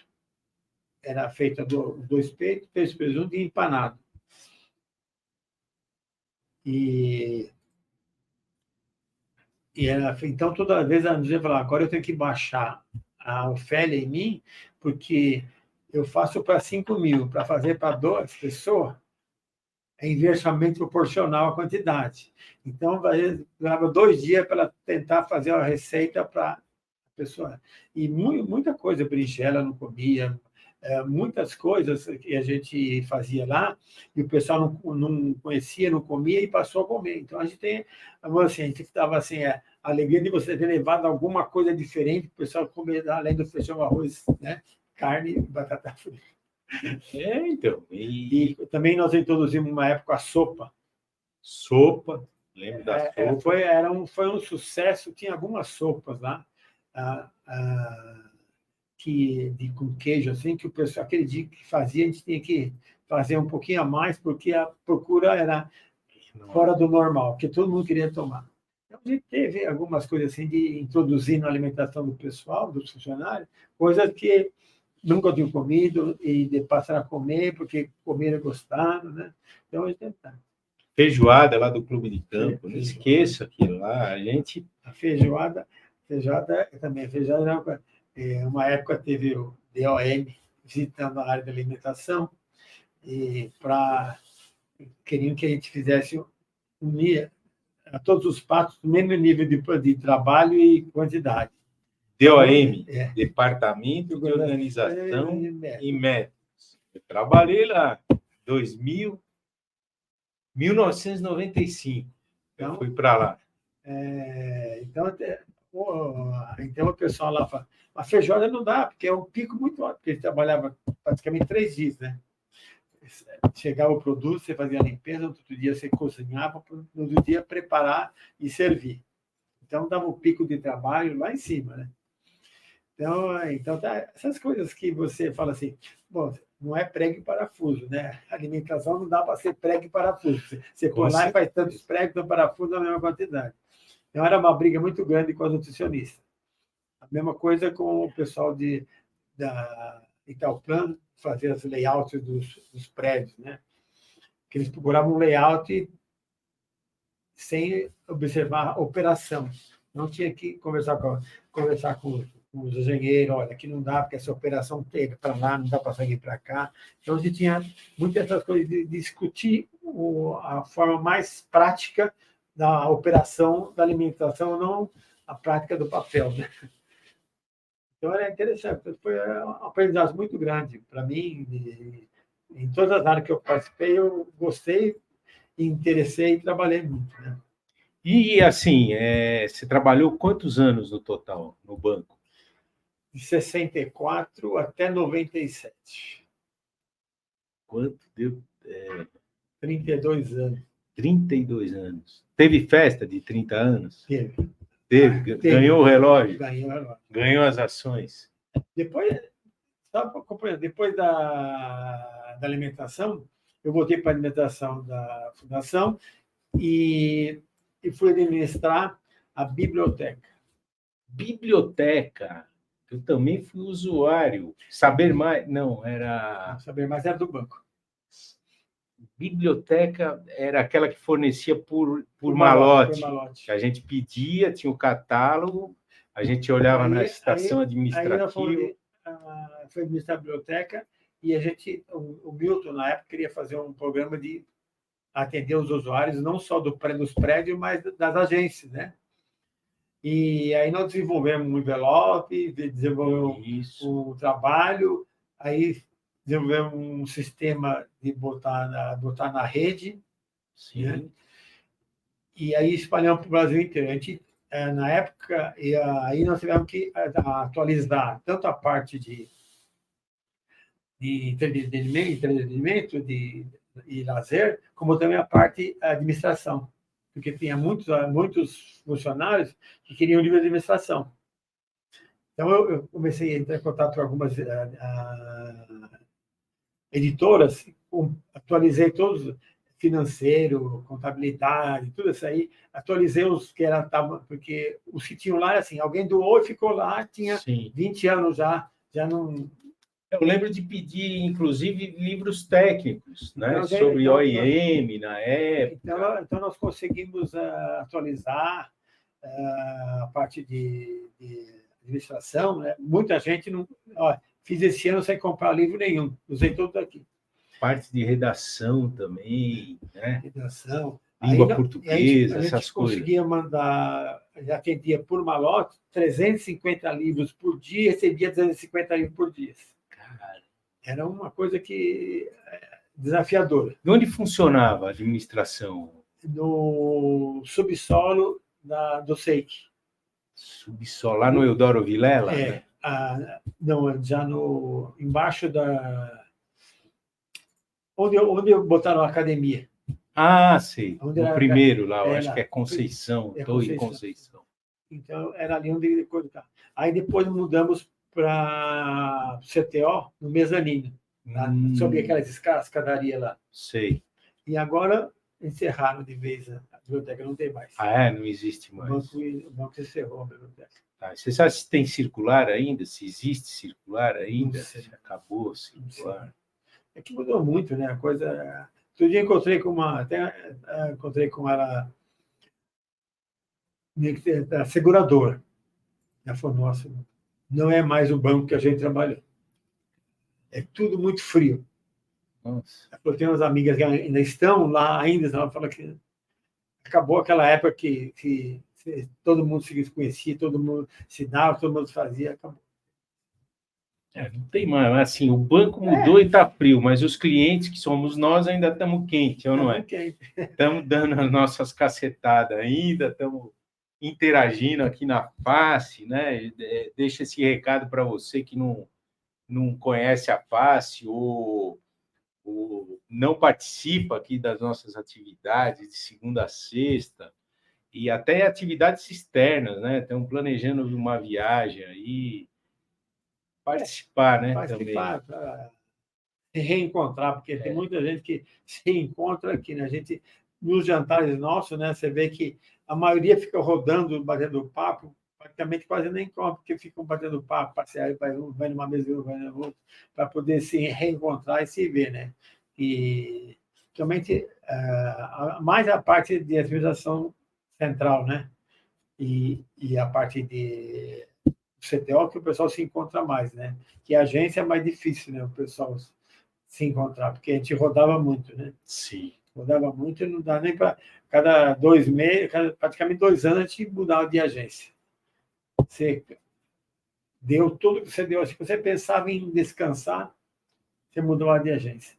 Era feito dois peitos, queijo, presunto e empanado. Então, toda vez a gente falava, agora eu tenho que baixar a oferta em mim, porque eu faço para 5.000, para fazer para 2 pessoas, é inversamente proporcional à quantidade. Então, leva 2 dias para tentar fazer a receita para a pessoa. E muita coisa, berinjela não comia, muitas coisas que a gente fazia lá, e o pessoal não conhecia, não comia, e passou a comer. Então, a gente estava assim, a alegria de você ter levado alguma coisa diferente, o pessoal comer, além do feijão, arroz, né? Carne e batata frita. Então. E também nós introduzimos, uma época, a sopa. Sopa, lembro da sopa. Foi um sucesso, tinha algumas sopas lá, com queijo, assim, que o pessoal, aquele dia que fazia, a gente tinha que fazer um pouquinho a mais, porque a procura era fora do normal, que todo mundo queria tomar. Então, a gente teve algumas coisas assim de introduzir na alimentação do pessoal, dos funcionários, coisas que nunca tinham comido e passaram a comer, porque comeram e gostaram, né? Então, a gente tentava. Feijoada lá do Clube de Campo, não esqueça aquilo lá, a gente... A feijoada também, uma época teve o DOM visitando a área da alimentação, e queriam que a gente fizesse unir a todos os pratos no mesmo nível de trabalho e quantidade. DOM, Departamento de Organização e Métodos. Eu trabalhei lá em 1995. Eu fui para lá. Então, o pessoal lá fala, a feijoada não dá, porque é um pico muito alto, porque ele trabalhava praticamente 3 dias, né? Chegava o produto, você fazia a limpeza, outro dia você cozinhava, no outro dia preparar e servir. Então, dava um pico de trabalho lá em cima, né? Então essas coisas que você fala assim, bom, não é prego e parafuso, né? A alimentação não dá para ser prego e parafuso. Você põe lá e faz tantos pregos e parafusos na mesma quantidade. Então, era uma briga muito grande com as nutricionistas. A mesma coisa com o pessoal da Itauplan, fazer as layouts dos prédios, né? Que eles procuravam um layout sem observar a operação. Não tinha que conversar com os engenheiros, olha, aqui não dá, porque essa operação tem para lá, não dá para sair para cá. Então, a gente tinha muitas dessas coisas de discutir a forma mais prática da operação da alimentação, não a prática do papel, né? Então, era interessante. Foi um aprendizado muito grande para mim. Em todas as áreas que eu participei, eu gostei, interessei e trabalhei muito, né? E, assim, você trabalhou quantos anos no total no banco? De 64 até 97. Quanto deu? 32 anos. 32 anos. Teve festa de 30 anos? Teve. Teve. Ganhou o relógio? Ganhou o relógio. Ganhou as ações? Depois, depois da alimentação, eu voltei para a alimentação da fundação e fui administrar a biblioteca. Biblioteca. Eu também fui usuário. Saber mais? Não, era... Saber mais era do banco. Biblioteca era aquela que fornecia por malote. Por malote. Que a gente pedia, tinha o catálogo, a gente olhava na estação administrativa. Foi administrar a biblioteca e o Milton, na época, queria fazer um programa de atender os usuários, não só dos prédios, mas das agências, né? E aí nós desenvolvemos um envelope, desenvolvemos um trabalho, aí desenvolvemos um sistema de botar na rede. Sim. Né? E aí espalhamos para o Brasil inteiro. A gente, na época, aí nós tivemos que atualizar tanto a parte de entretenimento e lazer, como também a parte administração, porque tinha muitos funcionários que queriam livre de administração. Então, eu comecei a entrar em contato com algumas editoras, atualizei todos, financeiro, contabilidade, tudo isso aí, atualizei os que porque os que tinham lá, assim, alguém doou e ficou lá, tinha 20 anos já não... Eu lembro de pedir, inclusive, livros técnicos, né? Sobre OIM na época. Então nós conseguimos atualizar a parte de administração, né? Muita gente não... fiz esse ano sem comprar livro nenhum, usei tudo aqui. Parte de redação também, né? Redação. Língua portuguesa, essas coisas. A gente conseguia mandar, já atendia por malote, 350 livros por dia, recebia 250 livros por dia. Era uma coisa desafiadora. De onde funcionava a administração? No subsolo do SEIC. Subsolo, lá no Eudoro Vilela? Né? Não, já embaixo onde botaram a academia. Ah, sei. No primeiro lá, eu acho que é Conceição. Conceição. Então, era ali onde... Aí depois mudamos para CTO, no mezanino, sobre aquelas escadarias lá. Sei. E agora encerraram de vez a biblioteca, não tem mais. Não existe mais. O banco encerrou a biblioteca. Você sabe se tem circular ainda? Se existe circular ainda? Se acabou o circular? É que mudou muito, né? A coisa... Outro dia encontrei com ela da seguradora. Ela falou, nossa, não é mais o banco que a gente trabalhou. É tudo muito frio. Nossa. Eu tenho umas amigas que ainda estão lá, ela fala que acabou aquela época que todo mundo se conhecia, todo mundo se dava, todo mundo fazia, acabou. Não tem mais. Assim, o banco mudou e está frio, mas os clientes, que somos nós, ainda estamos quentes, ou não é? Estamos dando as nossas cacetadas ainda, estamos interagindo aqui na face, né? Deixa esse recado para você que não conhece a face ou não participa aqui das nossas atividades de segunda a sexta e até atividades externas, né? Estamos planejando uma viagem aí, participar, né? Participar, para se reencontrar, porque tem muita gente que se encontra aqui, né? A gente, nos jantares nossos, né? Você vê que a maioria fica rodando, batendo papo, praticamente quase nem come, porque ficam batendo papo, passear, vai numa mesa, vai na outra, para poder se reencontrar e se ver, né? E realmente mais a parte de administração central, né? E a parte de CTO que o pessoal se encontra mais, né? Que a agência é mais difícil, né? O pessoal se encontrar, porque a gente rodava muito, né? Sim. Rodava muito e não dá nem para cada 2 meses, praticamente 2 anos a gente mudava de agência. Você deu tudo que você deu. Se você pensava em descansar, você mudou de agência.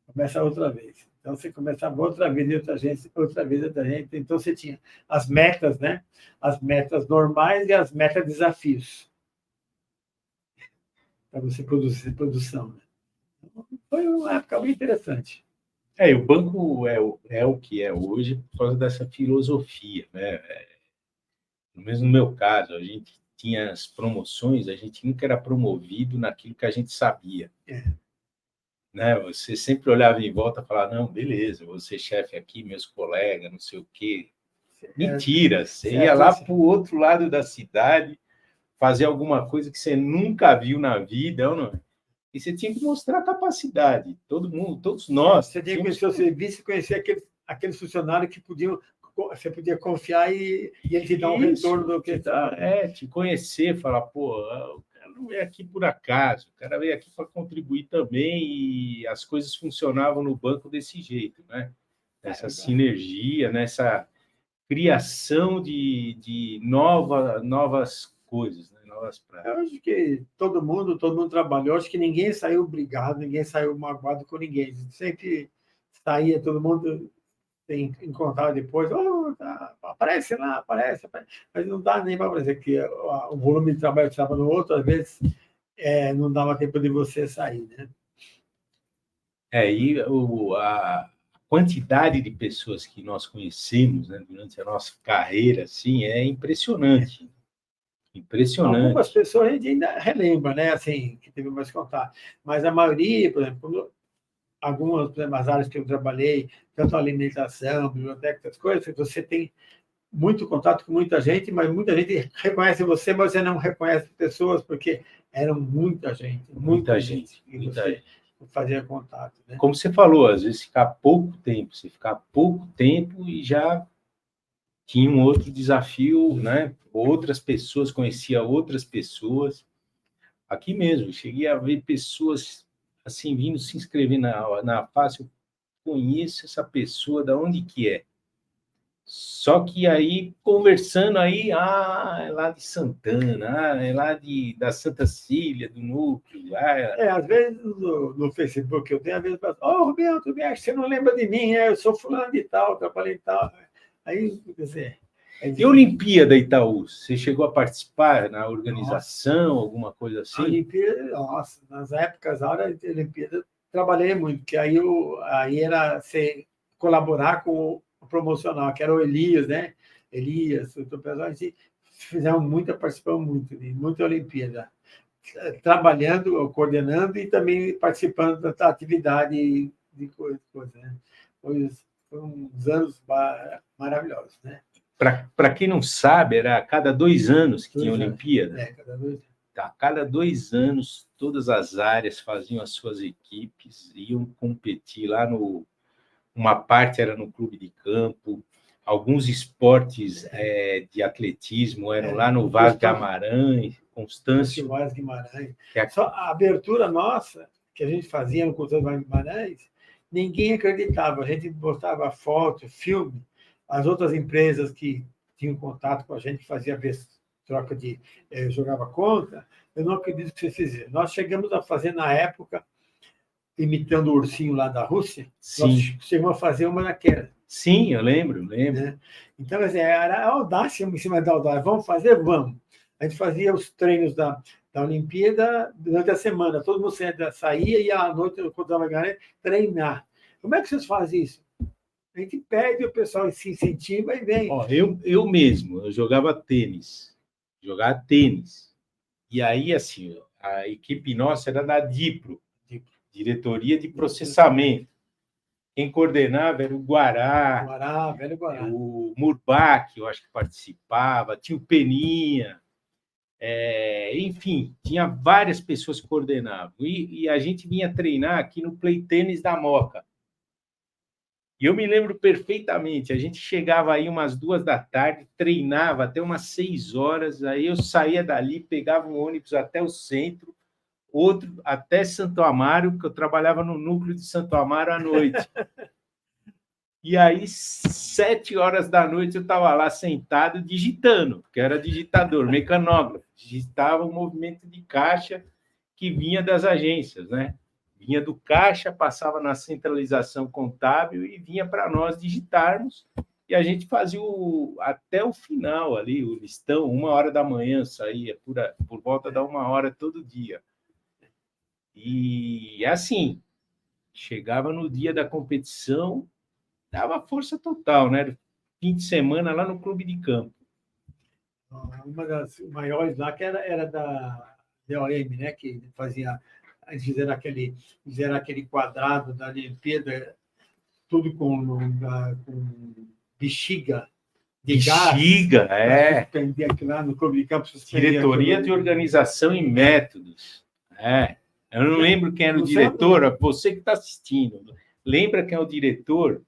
Começa outra vez. Então, você começava outra vez de outra agência, outra vez de outra agência. Então, você tinha as metas, né? As metas normais e as metas desafios. Para você produzir produção. Né? Foi uma época muito interessante. E o banco é o que é hoje por causa dessa filosofia, né? Mesmo no meu caso, a gente tinha as promoções, a gente nunca era promovido naquilo que a gente sabia. Né? Você sempre olhava em volta e falava, não, beleza, vou ser chefe aqui, meus colegas, não sei o quê. Mentira, você ia lá para o outro lado da cidade fazer alguma coisa que você nunca viu na vida, ou não? E você tinha que mostrar capacidade. Todo mundo, todos nós. Você tinha que conhecer o serviço e conhecer aqueles funcionários que você podia confiar e ele te dar um retorno do que te conhecer, falar, pô, o cara não veio aqui por acaso, o cara veio aqui para contribuir também e as coisas funcionavam no banco desse jeito, né? Essa sinergia, nessa criação de novas coisas, né? Novas práticas. Eu acho que todo mundo trabalhou, acho que ninguém saiu brigado, ninguém saiu magoado com ninguém. Sempre saía todo mundo encontrar depois, aparece lá, aparece, mas não dá nem para dizer que o volume de trabalho que estava no outro, às vezes, não dava tempo de você sair, né? E a quantidade de pessoas que nós conhecemos, né, durante a nossa carreira, assim, é impressionante. Impressionante. Algumas pessoas a gente ainda relembra, né, assim, que teve mais contato, mas a maioria, por exemplo, algumas, por exemplo, as áreas que eu trabalhei, tanto alimentação, biblioteca, essas coisas, você tem muito contato com muita gente, mas muita gente reconhece você, mas você não reconhece pessoas, porque eram muita gente. E você fazia contato. Né? Como você falou, às vezes ficar pouco tempo e já tinha um outro desafio, né? Outras pessoas, conhecia outras pessoas. Aqui mesmo, cheguei a ver pessoas assim, vindo se inscrever na FACE, eu conheço essa pessoa, da onde que é? Só que aí, conversando aí, é lá de Santana, é lá da Santa Cília, do Núcleo. Às vezes no Facebook eu tenho, às vezes, Rubinho, tudo bem? Acho que você não lembra de mim, eu sou fulano de tal, trabalhei em tal. Aí, quer dizer... E a Olimpíada Itaú, você chegou a participar na organização, alguma coisa assim? A Olimpíada, nossa, nas épocas da Olimpíada, trabalhei muito, porque aí era você colaborar com o promocional, que era o Elias, né? Elias, o pessoal, a gente participamos muito, de muita Olimpíada, trabalhando, coordenando e também participando da atividade de coisa, né? Foi uns anos maravilhosos, né? Para quem não sabe, era a cada 2 anos que tinha Olimpíada. Cada 2 anos. A cada 2 anos, todas as áreas faziam as suas equipes, iam competir lá uma parte era no clube de campo, alguns esportes de atletismo eram lá no Vaz Guimarães, Constâncio. Vaz Guimarães. Só a abertura nossa, que a gente fazia no Constâncio Vaz Guimarães, ninguém acreditava. A gente botava foto, filme, as outras empresas que tinham contato com a gente, que fazia troca de... jogava contra, eu não acredito que vocês fizeram. Nós chegamos a fazer, na época, imitando o ursinho lá da Rússia, Sim. Nós chegamos a fazer uma naquela. Sim, eu lembro. Né? Então, era audácia em cima da audácia. Vamos fazer? Vamos. A gente fazia os treinos da Olimpíada durante a semana. Todo mundo saía e à noite, quando estava ganhando, treinar. Como é que vocês fazem isso? A gente pede, o pessoal se incentiva e vem. Eu mesmo, eu jogava tênis. E aí, assim, a equipe nossa era da DIPRO, Diretoria de Processamento. Quem coordenava era o Guará, Guará, velho Guará. o Murbach, eu acho que participava, tinha o Peninha, enfim, tinha várias pessoas que coordenavam. E a gente vinha treinar aqui no Play Tênis da Moca. E eu me lembro perfeitamente, a gente chegava aí umas 2 da tarde, treinava até umas 6 horas, aí eu saía dali, pegava um ônibus até o centro, outro até Santo Amaro, que eu trabalhava no núcleo de Santo Amaro à noite. E aí, 7 horas da noite, eu estava lá sentado digitando, porque era digitador, mecanógrafo. Digitava o movimento de caixa que vinha das agências, né? Vinha do caixa, passava na centralização contábil e vinha para nós digitarmos. E a gente fazia até o final ali, o listão, 1 hora da manhã, saía por volta da 1 hora todo dia. E assim, chegava no dia da competição, dava força total, né? Fim de semana lá no clube de campo. Uma das maiores lá que era da DOM, né? Que fazia, eles fizeram aquele quadrado da Olimpíada, tudo com bexiga de gás. Bexiga, Suspender aqui lá no clube de campo. Diretoria de Organização e Métodos. Eu não lembro quem era o diretor, você que está assistindo. Lembra quem é o diretor?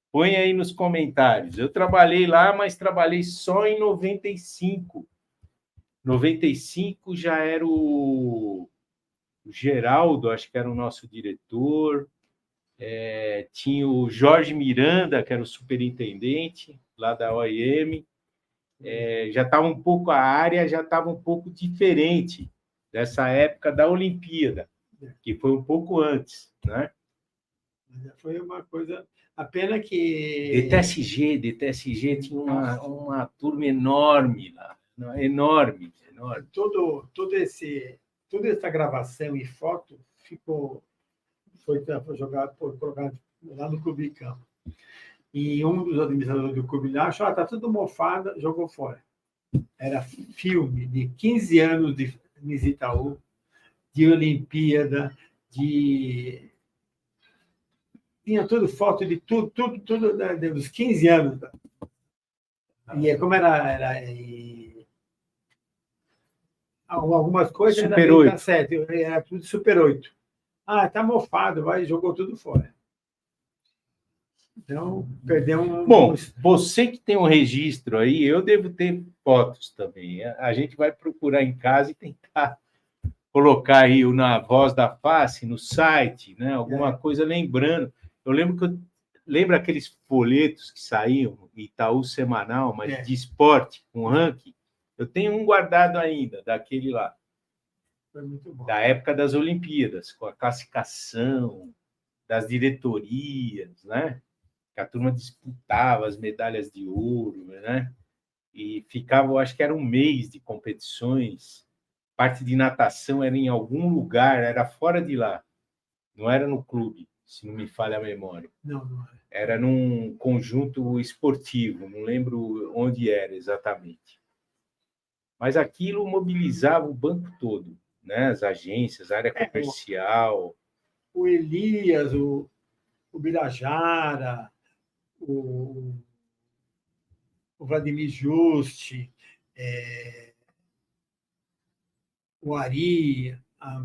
Põe aí nos comentários. Eu trabalhei lá, mas trabalhei só em 95. 95 já era o Geraldo, acho que era o nosso diretor. Tinha o Jorge Miranda, que era o superintendente lá da OIM. Já estava um pouco, a área já estava um pouco diferente dessa época da Olimpíada, que foi um pouco antes, né? Foi uma coisa... A pena que... DTSG tinha uma turma enorme lá, enorme. Toda essa gravação e foto foi colocado lá no clube de campo. E um dos administradores do clube lá achou, está tudo mofado, jogou fora. Era filme de 15 anos de Itaú, de Olimpíada, tinha tudo, foto de tudo dos 15 anos. E como algumas coisas Super 8. Era tudo Super 8. Tá mofado, jogou tudo fora. Então, perdeu Bom, você que tem um registro aí, eu devo ter fotos também. A gente vai procurar em casa e tentar colocar aí na Voz da Face, no site, né? Alguma coisa lembrando. Eu lembro aqueles folhetos que saíam, Itaú Semanal, mas de esporte, com ranking. Eu tenho um guardado ainda, daquele lá. Foi muito bom. Da época das Olimpíadas, com a classificação, das diretorias, né? Que a turma disputava as medalhas de ouro, né? E ficava, eu acho que era um mês de competições. Parte de natação era em algum lugar, era fora de lá. Não era no clube, se não me falha a memória. Não era. Era num conjunto esportivo, não lembro onde era exatamente. Mas aquilo mobilizava o banco todo, né? As agências, a área comercial. O Elias, o Birajara, o Vladimir Juste, o Ari, a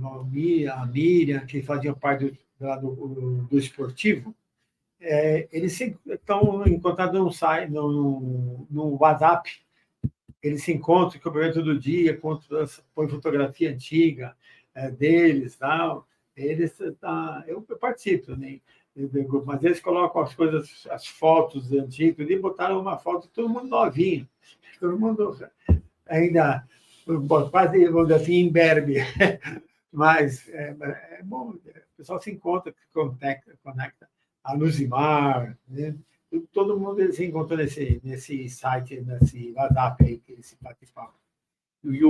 Miriam, que faziam parte do esportivo, eles estão em contato no WhatsApp. Eles se encontram, cumprimentam todo dia, põem fotografia antiga deles, tal. Eu participo, né? Mas eles colocam as fotos antigas, e botaram uma foto de todo mundo novinho, todo mundo ainda quase, vamos dizer assim, imberbe. Mas é bom, o pessoal se encontra, se conecta. A Luzimar, né? Todo mundo se encontrou nesse site, nesse WhatsApp aí que eles se participavam. E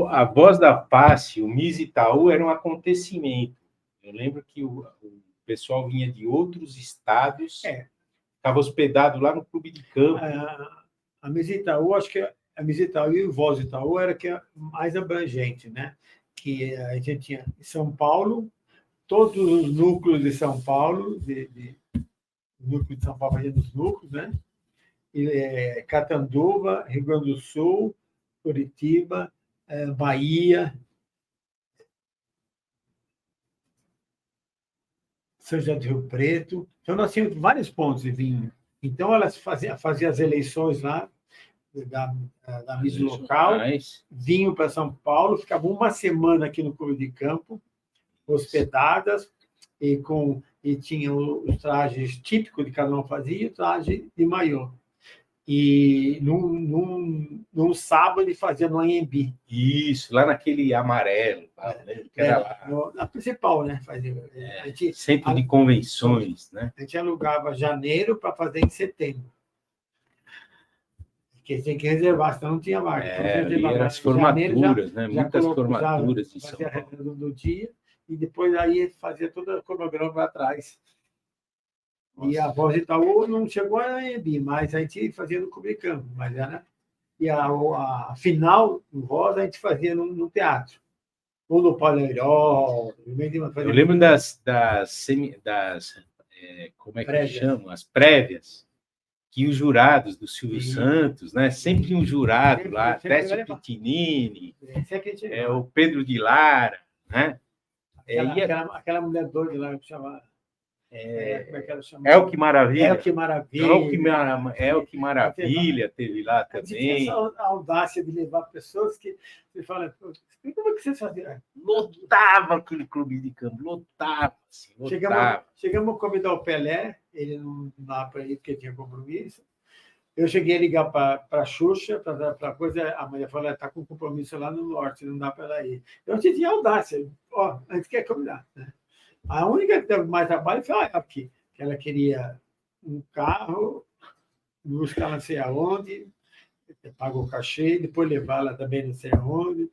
a Voz da Face, o Miss Itaú, era um acontecimento. Eu lembro que o pessoal vinha de outros estados, estava hospedado lá no clube de campo. A Miss Itaú, acho que a Miss Itaú e o Voz Itaú era que é mais abrangente, né? Que a gente tinha em São Paulo, todos os núcleos de São Paulo, núcleo de São Paulo fazia nos núcleos, né? Catanduva, Rio Grande do Sul, Curitiba, Bahia, São José do Rio Preto. Então, nós tínhamos vários pontos de vinho. Então, elas faziam as eleições lá da Miss local, vinham para São Paulo, ficavam uma semana aqui no Clube de Campo, hospedadas, e tinham os trajes típicos de cada um fazia, e o traje de maiô. E num sábado ele fazia no Anhembi. Isso, lá naquele amarelo, né? Que era lá. Na principal, né? Centro de convenções, né? A gente alugava janeiro para fazer em setembro. Porque tem que reservar, senão não tinha vaga. Então, eram as formaturas, né? Muitas formaturas em São Paulo. Fazia a reunião do dia e depois aí fazia todo o cronograma para trás. Nossa. E a Voz de Itaú não chegou a Anhembi, mas a gente fazia no Clube de Campo. Mas era, e a final do Voz a gente fazia no teatro. Ou no Palheirol. Eu lembro das como é que prévias. chamam? As prévias. Que os jurados do Silvio Santos, né? Sempre um jurado lá, Teste Pitinini, o Pedro de Lara, né? Aquela mulher doida lá que chamava. Como é que ela chama? Elke Maravilha. Elke Maravilha teve lá também. Essa audácia de levar pessoas que você fala, como é que vocês faziam? Lotava aquele Clube de Campo, lotava. Assim, chegamos a convidar o Pelé, ele não dava para ir porque tinha compromisso. Eu cheguei a ligar para a Xuxa, para a coisa, a mulher falou, está com compromisso lá no norte, não dá para ela ir. Eu tinha audácia, a gente quer convidar, né? A única que teve mais trabalho foi a Elke, que ela queria um carro, buscar não sei aonde, pagou o cachê, depois levar ela também não sei aonde.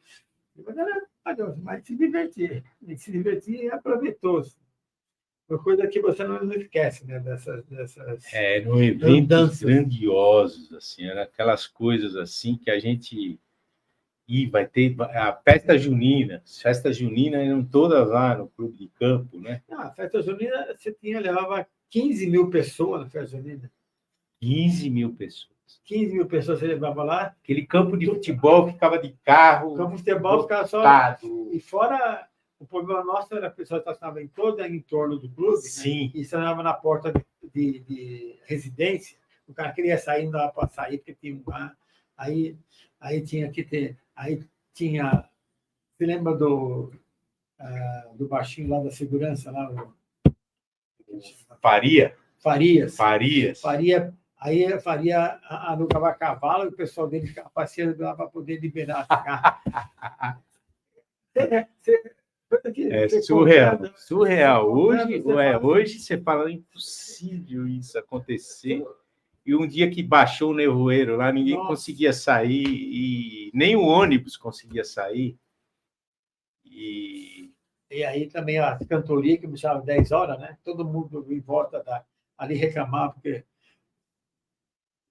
Mas se divertir. E se divertir e aproveitou. Uma coisa que você não esquece, né? Dessas no eventos grandiosos, assim, eram aquelas coisas assim que a gente... E vai ter a festa junina. As festas juninas eram todas lá no Clube de Campo, né? A festa junina, levava 15 mil pessoas na festa junina. 15 mil pessoas. 15 mil pessoas você levava lá. Aquele campo de futebol ficava de carro. O campo de futebol ficava só. E fora, o problema nosso era que a pessoa estacionava em torno do clube. Sim. Né? E estacionava na porta de residência. O cara queria sair, não dava para sair, porque tinha um bar. Aí tinha que ter. Aí tinha. Você lembra do baixinho lá da segurança? Lá, Farias. Aí Faria alugava cavalo e o pessoal dele ficava passeando lá para poder liberar a carro. Surreal. Hoje você fala impossível isso acontecer. E um dia que baixou o nevoeiro lá, ninguém conseguia sair, e nem o ônibus conseguia sair. E aí também a cantoria, que começava 10 horas, né? Todo mundo em volta ali reclamava, porque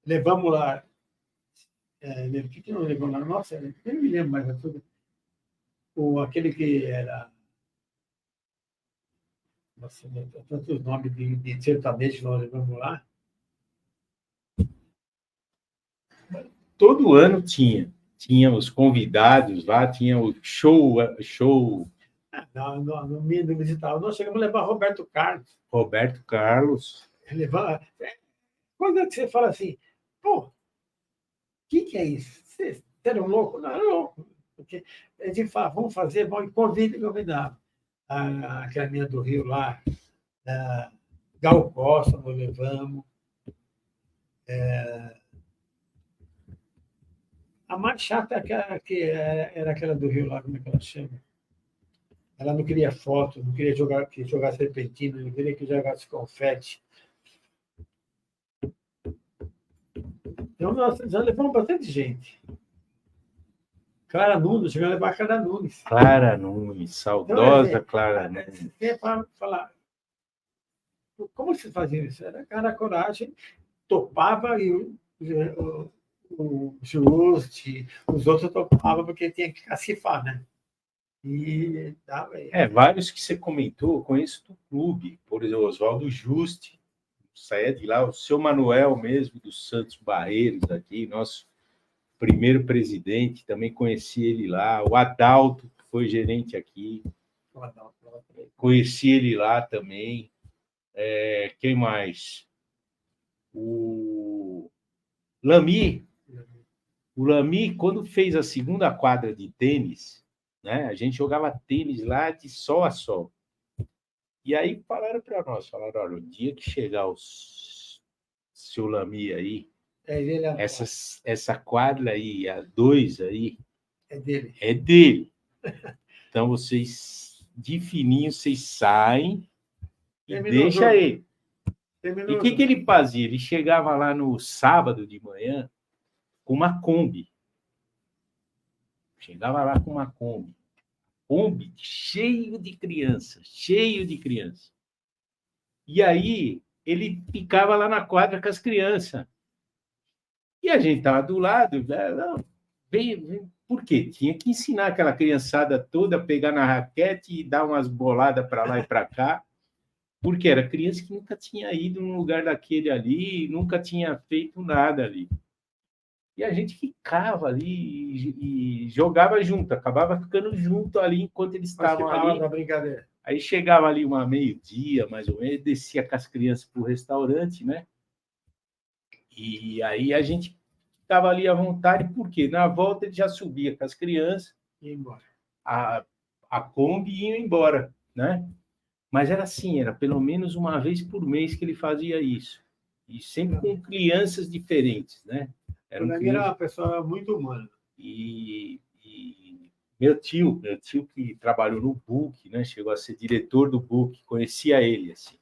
levamos lá. O que não levamos lá? Nossa, eu não me lembro mais. Aquele que era. Nossa, tantos nomes de sertanejo que nós levamos lá. Todo ano tinha os convidados lá, tinha o show. No musical, nós chegamos a levar Roberto Carlos. Levar. Coisa que você fala assim, pô, o que é isso? Vocês eram loucos? Não, eram loucos. Porque a gente fala, vamos fazer, vamos convidar. Aquela menina do Rio lá, Gal Costa, nós levamos. A mais chata era aquela do Rio lá, como é que ela chama? Ela não queria foto, não queria que jogasse serpentina, não queria que jogasse confete. Então, nós já levamos bastante gente. Clara Nunes, chegou a levar a Clara Nunes. Clara Nunes, saudosa então, Clara Nunes. Para falar, como se fazia isso? Era cara coragem, topava e o Juste, os outros topavam porque tinha que cacifar, né? E vários que você comentou, eu conheço do clube, por exemplo, Oswaldo Juste, saía de lá, o seu Manuel mesmo, dos Santos Barreiros aqui, nosso primeiro presidente, também conheci ele lá, o Adalto, que foi gerente aqui, conheci ele lá também. Quem mais? O Lami. O Lami, quando fez a segunda quadra de tênis, né, a gente jogava tênis lá de sol a sol. E aí falaram para nós, olha, o dia que chegar o seu Lami aí, essa quadra aí, a 2 aí, é dele. Então, vocês, de fininho, vocês saem e deixa ele. E o que ele fazia? Ele chegava lá no sábado de manhã com uma Kombi. Chegava lá com uma Kombi. Kombi cheio de crianças. E aí, ele ficava lá na quadra com as crianças. E a gente estava do lado, não, vem. Por quê? Tinha que ensinar aquela criançada toda a pegar na raquete e dar umas boladas para lá e para cá, porque era criança que nunca tinha ido num lugar daquele ali, nunca tinha feito nada ali. E a gente ficava ali e jogava junto, acabava ficando junto ali enquanto eles estavam ali. Brincadeira. Aí chegava ali uma meio-dia, mais ou menos, descia com as crianças para o restaurante, né? E aí a gente estava ali à vontade, porque na volta ele já subia com as crianças, ia embora. A Kombi ia embora, né? Mas era assim, era pelo menos uma vez por mês que ele fazia isso. E sempre com crianças diferentes, né? Era uma pessoa muito humana. E meu tio que trabalhou no BUC, né? Chegou a ser diretor do BUC, conhecia ele, assim,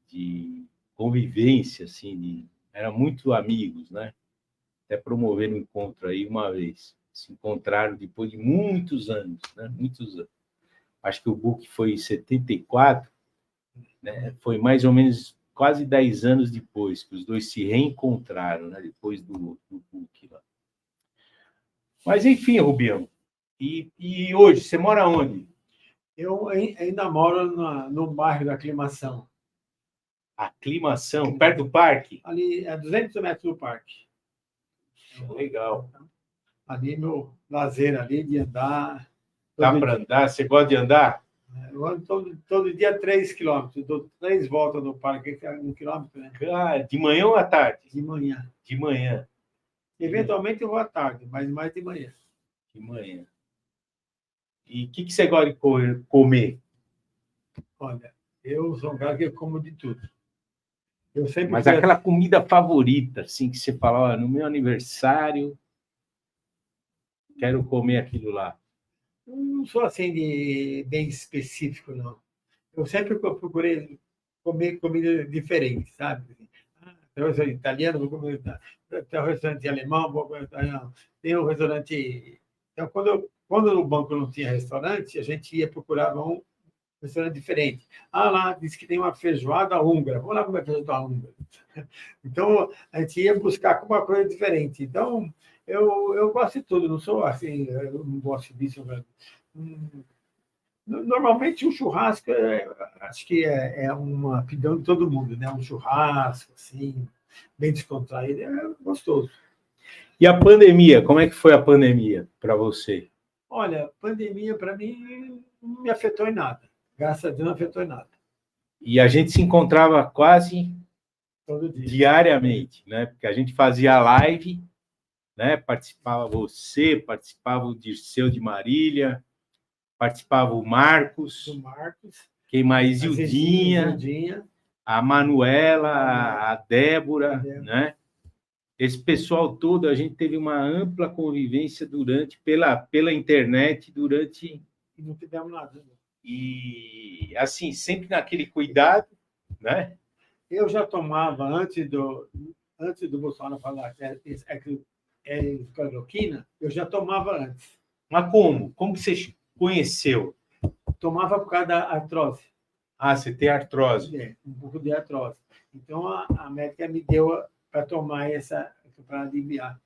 de convivência, assim, eram muito amigos, né? Até promoveram um encontro aí uma vez. Se encontraram depois de muitos anos, né? Muitos anos. Acho que o BUC foi em 74, né? Foi mais ou menos quase 10 anos depois que os dois se reencontraram, né? Depois do BUC lá. Mas, enfim, Rubião, e hoje, você mora onde? Eu ainda moro no bairro da Aclimação. Aclimação, perto do parque? Ali, a 200 metros do parque. Legal. Ali, meu lazer ali, de andar. Dá para andar? Você gosta de andar? Eu ando todo dia 3 quilômetros. Dou 3 voltas no parque, que é 1 quilômetro, né? Ah, de manhã ou à tarde? De manhã. De manhã. Eventualmente eu vou à tarde, mas mais de manhã. De manhã. E o que você gosta de comer? Olha, eu sou um cara que como de tudo. Eu sempre Mas aquela comida favorita, assim, que você fala, ó, no meu aniversário, quero comer aquilo lá. Não sou assim de bem específico, não. Eu sempre procurei comer comida diferente, sabe? Tem um restaurante italiano, vou comer. Tem um restaurante alemão, vou comer italiano. Tem um restaurante. Então, quando no banco não tinha restaurante, a gente ia procurar um restaurante diferente. Lá diz que tem uma feijoada húngara. Vamos lá comer feijoada húngara. Então, a gente ia buscar alguma coisa diferente. Então, eu gosto de tudo, não sou assim, eu não gosto disso. Normalmente, o churrasco, acho que é uma aptidão de todo mundo, né? Um churrasco, assim, bem descontraído, é gostoso. E a pandemia, como é que foi a pandemia para você? Olha, pandemia, para mim, não me afetou em nada. Graças a Deus, não afetou em nada. E a gente se encontrava quase todo dia, diariamente, né? Porque a gente fazia live, né? Participava você, participava o Dirceu de Marília, participava o Marcos, quem mais? Ildinha, a Manuela, a Débora, né? Esse pessoal todo, a gente teve uma ampla convivência pela internet durante... E não tivemos nada. E, assim, sempre naquele cuidado, né? Eu já tomava, antes do Bolsonaro falar que é cloroquina, eu já tomava antes. Mas como? Como você conheceu? Tomava por causa da artrose. Ah, você tem artrose. Um pouco de artrose. Então, a médica me deu para tomar para aliviar.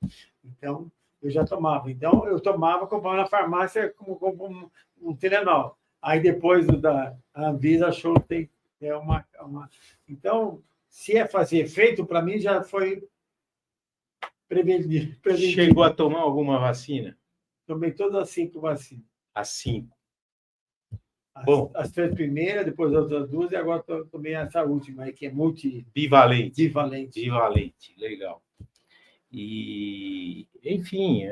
Então, eu já tomava. Então, eu tomava, comprava na farmácia como um Telenol. Aí, depois a Anvisa achou que tem uma... Então, Se é fazer efeito, para mim já foi preventivo. Chegou a tomar alguma vacina? Tomei todas as 5 vacinas. As 5. As, Bom. as 3 primeiras, depois as outras 2, e agora tomei essa última aí, que é Bivalente. bivalente. Legal. E, enfim,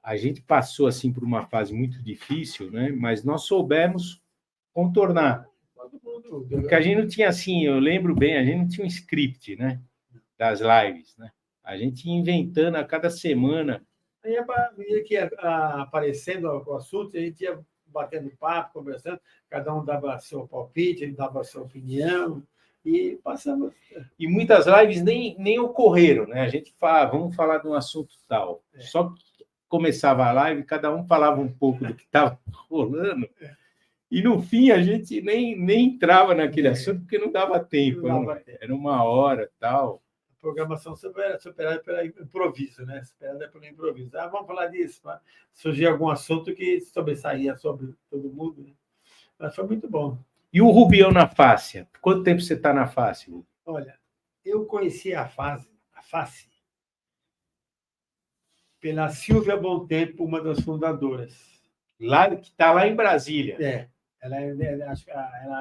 a gente passou assim por uma fase muito difícil, né? Mas nós soubemos contornar. Porque a gente não tinha assim, eu lembro bem, a gente não tinha um script, né? Das lives, né? A gente ia inventando a cada semana. Aí, à medida que ia aparecendo o assunto, a gente ia batendo papo, conversando, cada um dava seu palpite, ele dava a sua opinião, e passamos. E muitas lives nem ocorreram, né? A gente fala, vamos falar de um assunto tal. Só que começava a live, cada um falava um pouco do que estava rolando, e no fim a gente nem entrava naquele assunto, porque não dava tempo. Era 1 hora e tal. A programação superada pelo improviso, né? Superada pelo improviso. Vamos falar disso, surgir algum assunto que sobressaía sobre todo mundo, né? Mas foi muito bom. E o Rubião na Fácia? Quanto tempo você está na Face? Olha, eu conheci a Face pela Silvia Bom Tempo, uma das fundadoras. Lá, que está lá em Brasília. Ela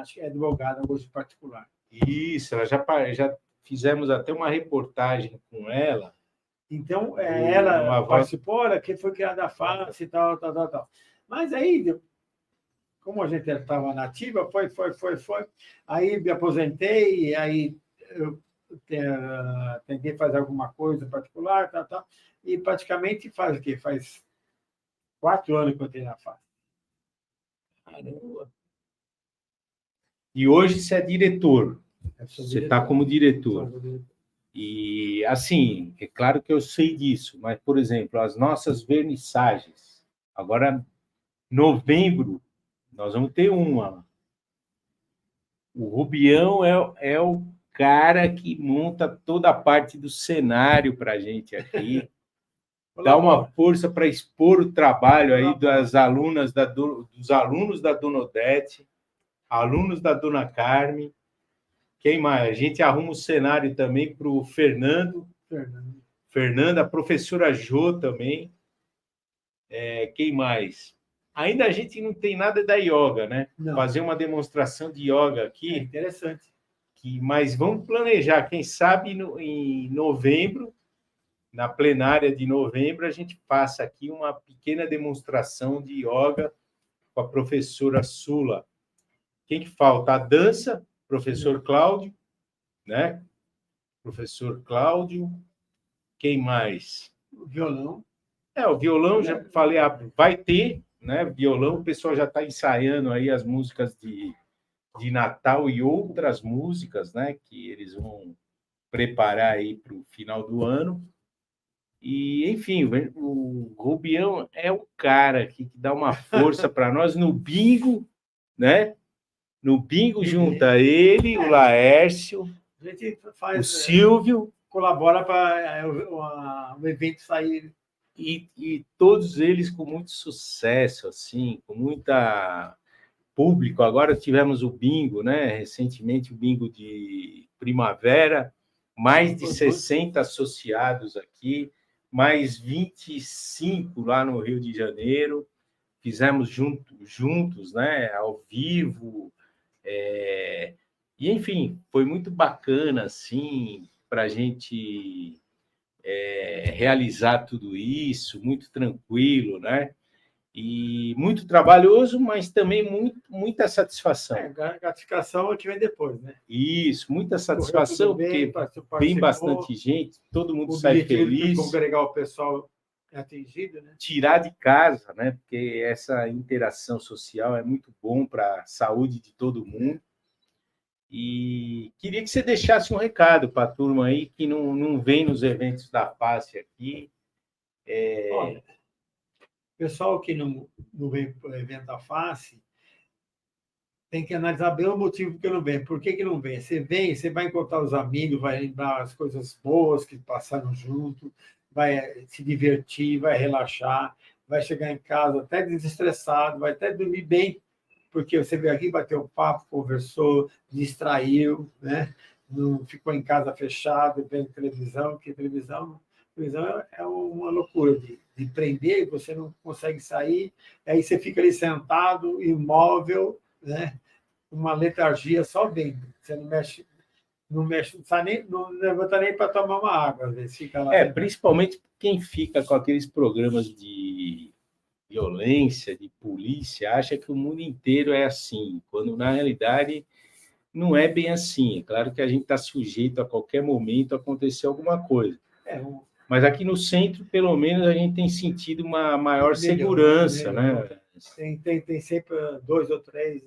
acho que é advogada, hoje particular. Isso, ela já fizemos até uma reportagem com ela. Então, ela participou, olha, que foi criada a Face e tal. Mas aí, como a gente estava nativa, foi. Aí me aposentei, aí eu tentei fazer alguma coisa particular, tal. E praticamente faz o quê? Faz 4 anos que eu tenho na Face. Caramba! E hoje você é diretor. Você está como diretor. E, assim, é claro que eu sei disso, mas, por exemplo, as nossas vernissagens, agora, novembro, nós vamos ter uma. O Rubião é o cara que monta toda a parte do cenário para a gente aqui. Dá uma força para expor o trabalho aí dos alunos da Dona Odete, alunos da Dona Carmen. Quem mais? A gente arruma o cenário também para o Fernando, a professora Jô também. Quem mais? Ainda a gente não tem nada da yoga, né? Não. Fazer uma demonstração de yoga aqui. Interessante. Mas vamos planejar, quem sabe em novembro, na plenária de novembro, a gente faça aqui uma pequena demonstração de yoga com a professora Sula. Quem que falta? A dança, professor Cláudio, né? Professor Cláudio. Quem mais? O violão. O violão, já falei, vai ter, né? Violão, o pessoal já está ensaiando aí as músicas de Natal e outras músicas, né? Que eles vão preparar aí para o final do ano. E, enfim, o Rubião é o cara que dá uma força para nós no bingo, né? No bingo junta ele, o Laércio, a gente faz, o Silvio. Colabora para o evento sair. E todos eles com muito sucesso, assim, com muita público. Agora tivemos o bingo, né? Recentemente o bingo de primavera, mais de 60 associados aqui, mais 25 lá no Rio de Janeiro. Fizemos juntos, né? Ao vivo. E, enfim, foi muito bacana, assim, para a gente realizar tudo isso, muito tranquilo, né? E muito trabalhoso, mas também muita satisfação. Gratificação é o que vem depois, né? Isso, muita satisfação, porque vem bastante gente, todo mundo sai feliz. Congregar o pessoal atingido, né? Tirar de casa, né? Porque essa interação social é muito bom para a saúde de todo mundo. E queria que você deixasse um recado para a turma aí que não vem nos eventos da Face aqui. Olha, pessoal que não vem para o evento da Face tem que analisar bem o motivo que não vem. Por que não vem? Você vem, você vai encontrar os amigos, vai lembrar as coisas boas que passaram junto, vai se divertir, vai relaxar, vai chegar em casa até desestressado, vai até dormir bem, porque você veio aqui, bateu um papo, conversou, distraiu, né? Não ficou em casa fechado, vendo televisão, porque televisão é uma loucura de prender, você não consegue sair, aí você fica ali sentado, imóvel, né? Uma letargia só vendo. Você não mexe, não levanta nem para tomar uma água, às vezes fica lá. Principalmente quem fica com aqueles programas de violência, de polícia, acha que o mundo inteiro é assim, quando na realidade não é bem assim. É claro que a gente está sujeito a qualquer momento a acontecer alguma coisa. Mas aqui no centro, pelo menos, a gente tem sentido uma maior segurança, né? Tem sempre 2 ou 3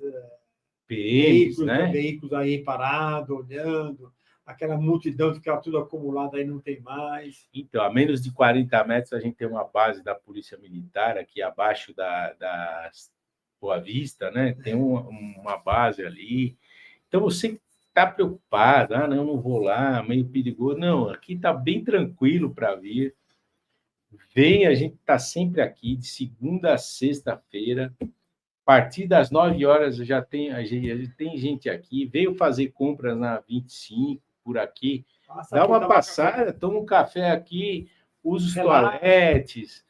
PMs, né? Veículos aí parados, olhando, aquela multidão que fica tudo acumulado aí não tem mais. Então, a menos de 40 metros, a gente tem uma base da Polícia Militar aqui abaixo da Boa Vista, né? Tem uma base ali. Então, você está preocupado, não vou lá, meio perigoso. Não, aqui está bem tranquilo para vir. Vem, a gente está sempre aqui, de segunda a sexta-feira. A partir das 9 horas já tem gente aqui. Veio fazer compras na 25, por aqui. Dá uma passada, toma um café aqui, usa os toaletes,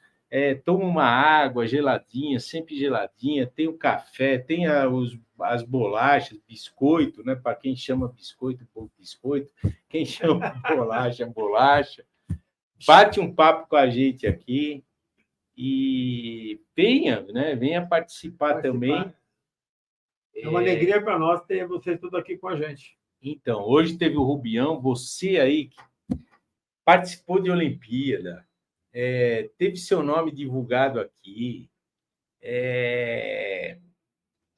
toma uma água geladinha, sempre geladinha, tem o café, tem as bolachas, biscoito, né? Para quem chama biscoito, biscoito, quem chama bolacha, bolacha. Bate um papo com a gente aqui e venha participar também. É uma alegria para nós ter vocês tudo aqui com a gente. Então, hoje teve o Rubião, você aí que participou de Olimpíada, teve seu nome divulgado aqui,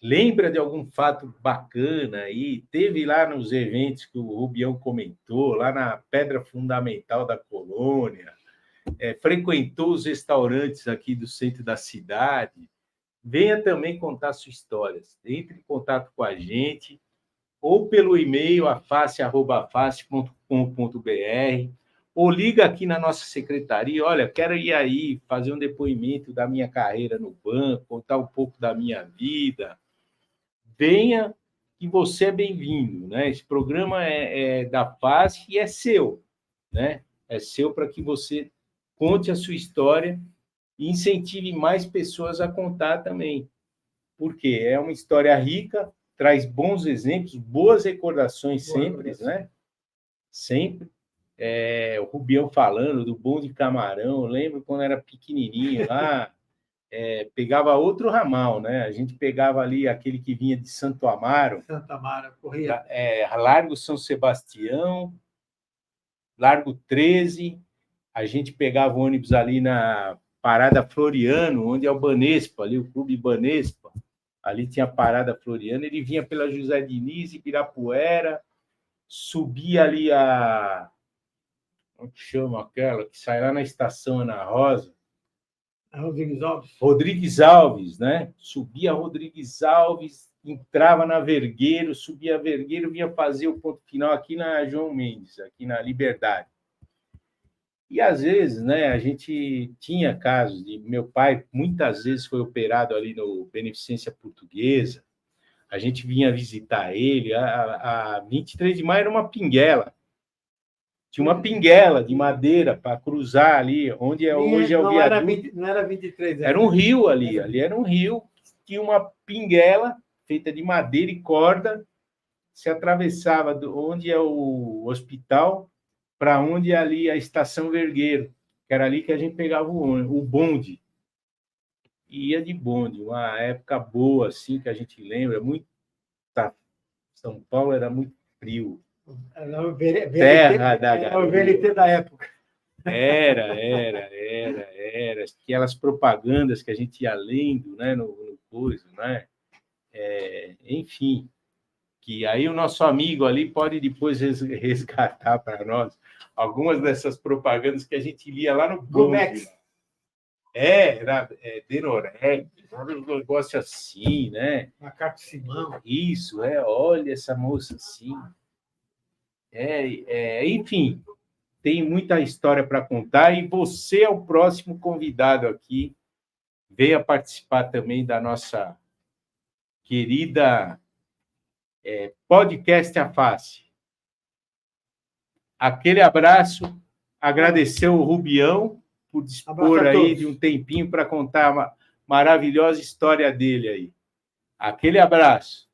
lembra de algum fato bacana aí? Teve lá nos eventos que o Rubião comentou, lá na Pedra Fundamental da Colônia, frequentou os restaurantes aqui do centro da cidade. Venha também contar sua história. Entre em contato com a gente, ou pelo e-mail aface@aface.com.br, ou liga aqui na nossa secretaria, olha, quero ir aí fazer um depoimento da minha carreira no banco, contar um pouco da minha vida. Venha, que você é bem-vindo, né? Esse programa é da Face e é seu, né? É seu para que você conte a sua história e incentive mais pessoas a contar também. Porque é uma história rica, traz bons exemplos, boas recordações sempre, né? Sempre. O Rubião falando do bom de camarão, eu lembro quando era pequenininho lá, pegava outro ramal, né? A gente pegava ali aquele que vinha de Santo Amaro. Santa Amaro, corria. Largo São Sebastião, Largo 13, a gente pegava o ônibus ali na Parada Floriano, onde é o Banespa, ali o Clube Banespa. Ali tinha a Parada Floriano, ele vinha pela José Diniz, Ibirapuera, subia ali como que chama aquela? Que sai lá na estação Ana Rosa. Rodrigues Alves. Rodrigues Alves, né? Subia Rodrigues Alves, entrava na Vergueiro, subia Vergueiro, vinha fazer o ponto final aqui na João Mendes, aqui na Liberdade. E, às vezes, né, a gente tinha casos de... Meu pai, muitas vezes, foi operado ali no Beneficência Portuguesa. A gente vinha visitar ele. A 23 de maio era uma pinguela. Tinha uma pinguela de madeira para cruzar ali, onde hoje é o viaduto. Não era 23. Era um rio ali. Ali era um rio. Tinha uma pinguela feita de madeira e corda. Se atravessava onde é o hospital para onde é ali a Estação Vergueiro, que era ali que a gente pegava o bonde. E ia de bonde, uma época boa, assim, que a gente lembra, São Paulo era muito frio. Terra da garoa. O VLT da época. Era. Aquelas propagandas que a gente ia lendo, né, no coisa, né? Enfim, que aí o nosso amigo ali pode depois resgatar para nós algumas dessas propagandas que a gente lia lá no bonde. Era Denorex, um negócio assim, né? Macaco Simão. Isso, olha essa moça assim. Enfim, tem muita história para contar e você é o próximo convidado aqui. Venha participar também da nossa querida Podcast à Face. Aquele abraço, agradecer o Rubião por dispor Abraço a aí todos. de um tempinho para contar a maravilhosa história dele aí. Aquele abraço.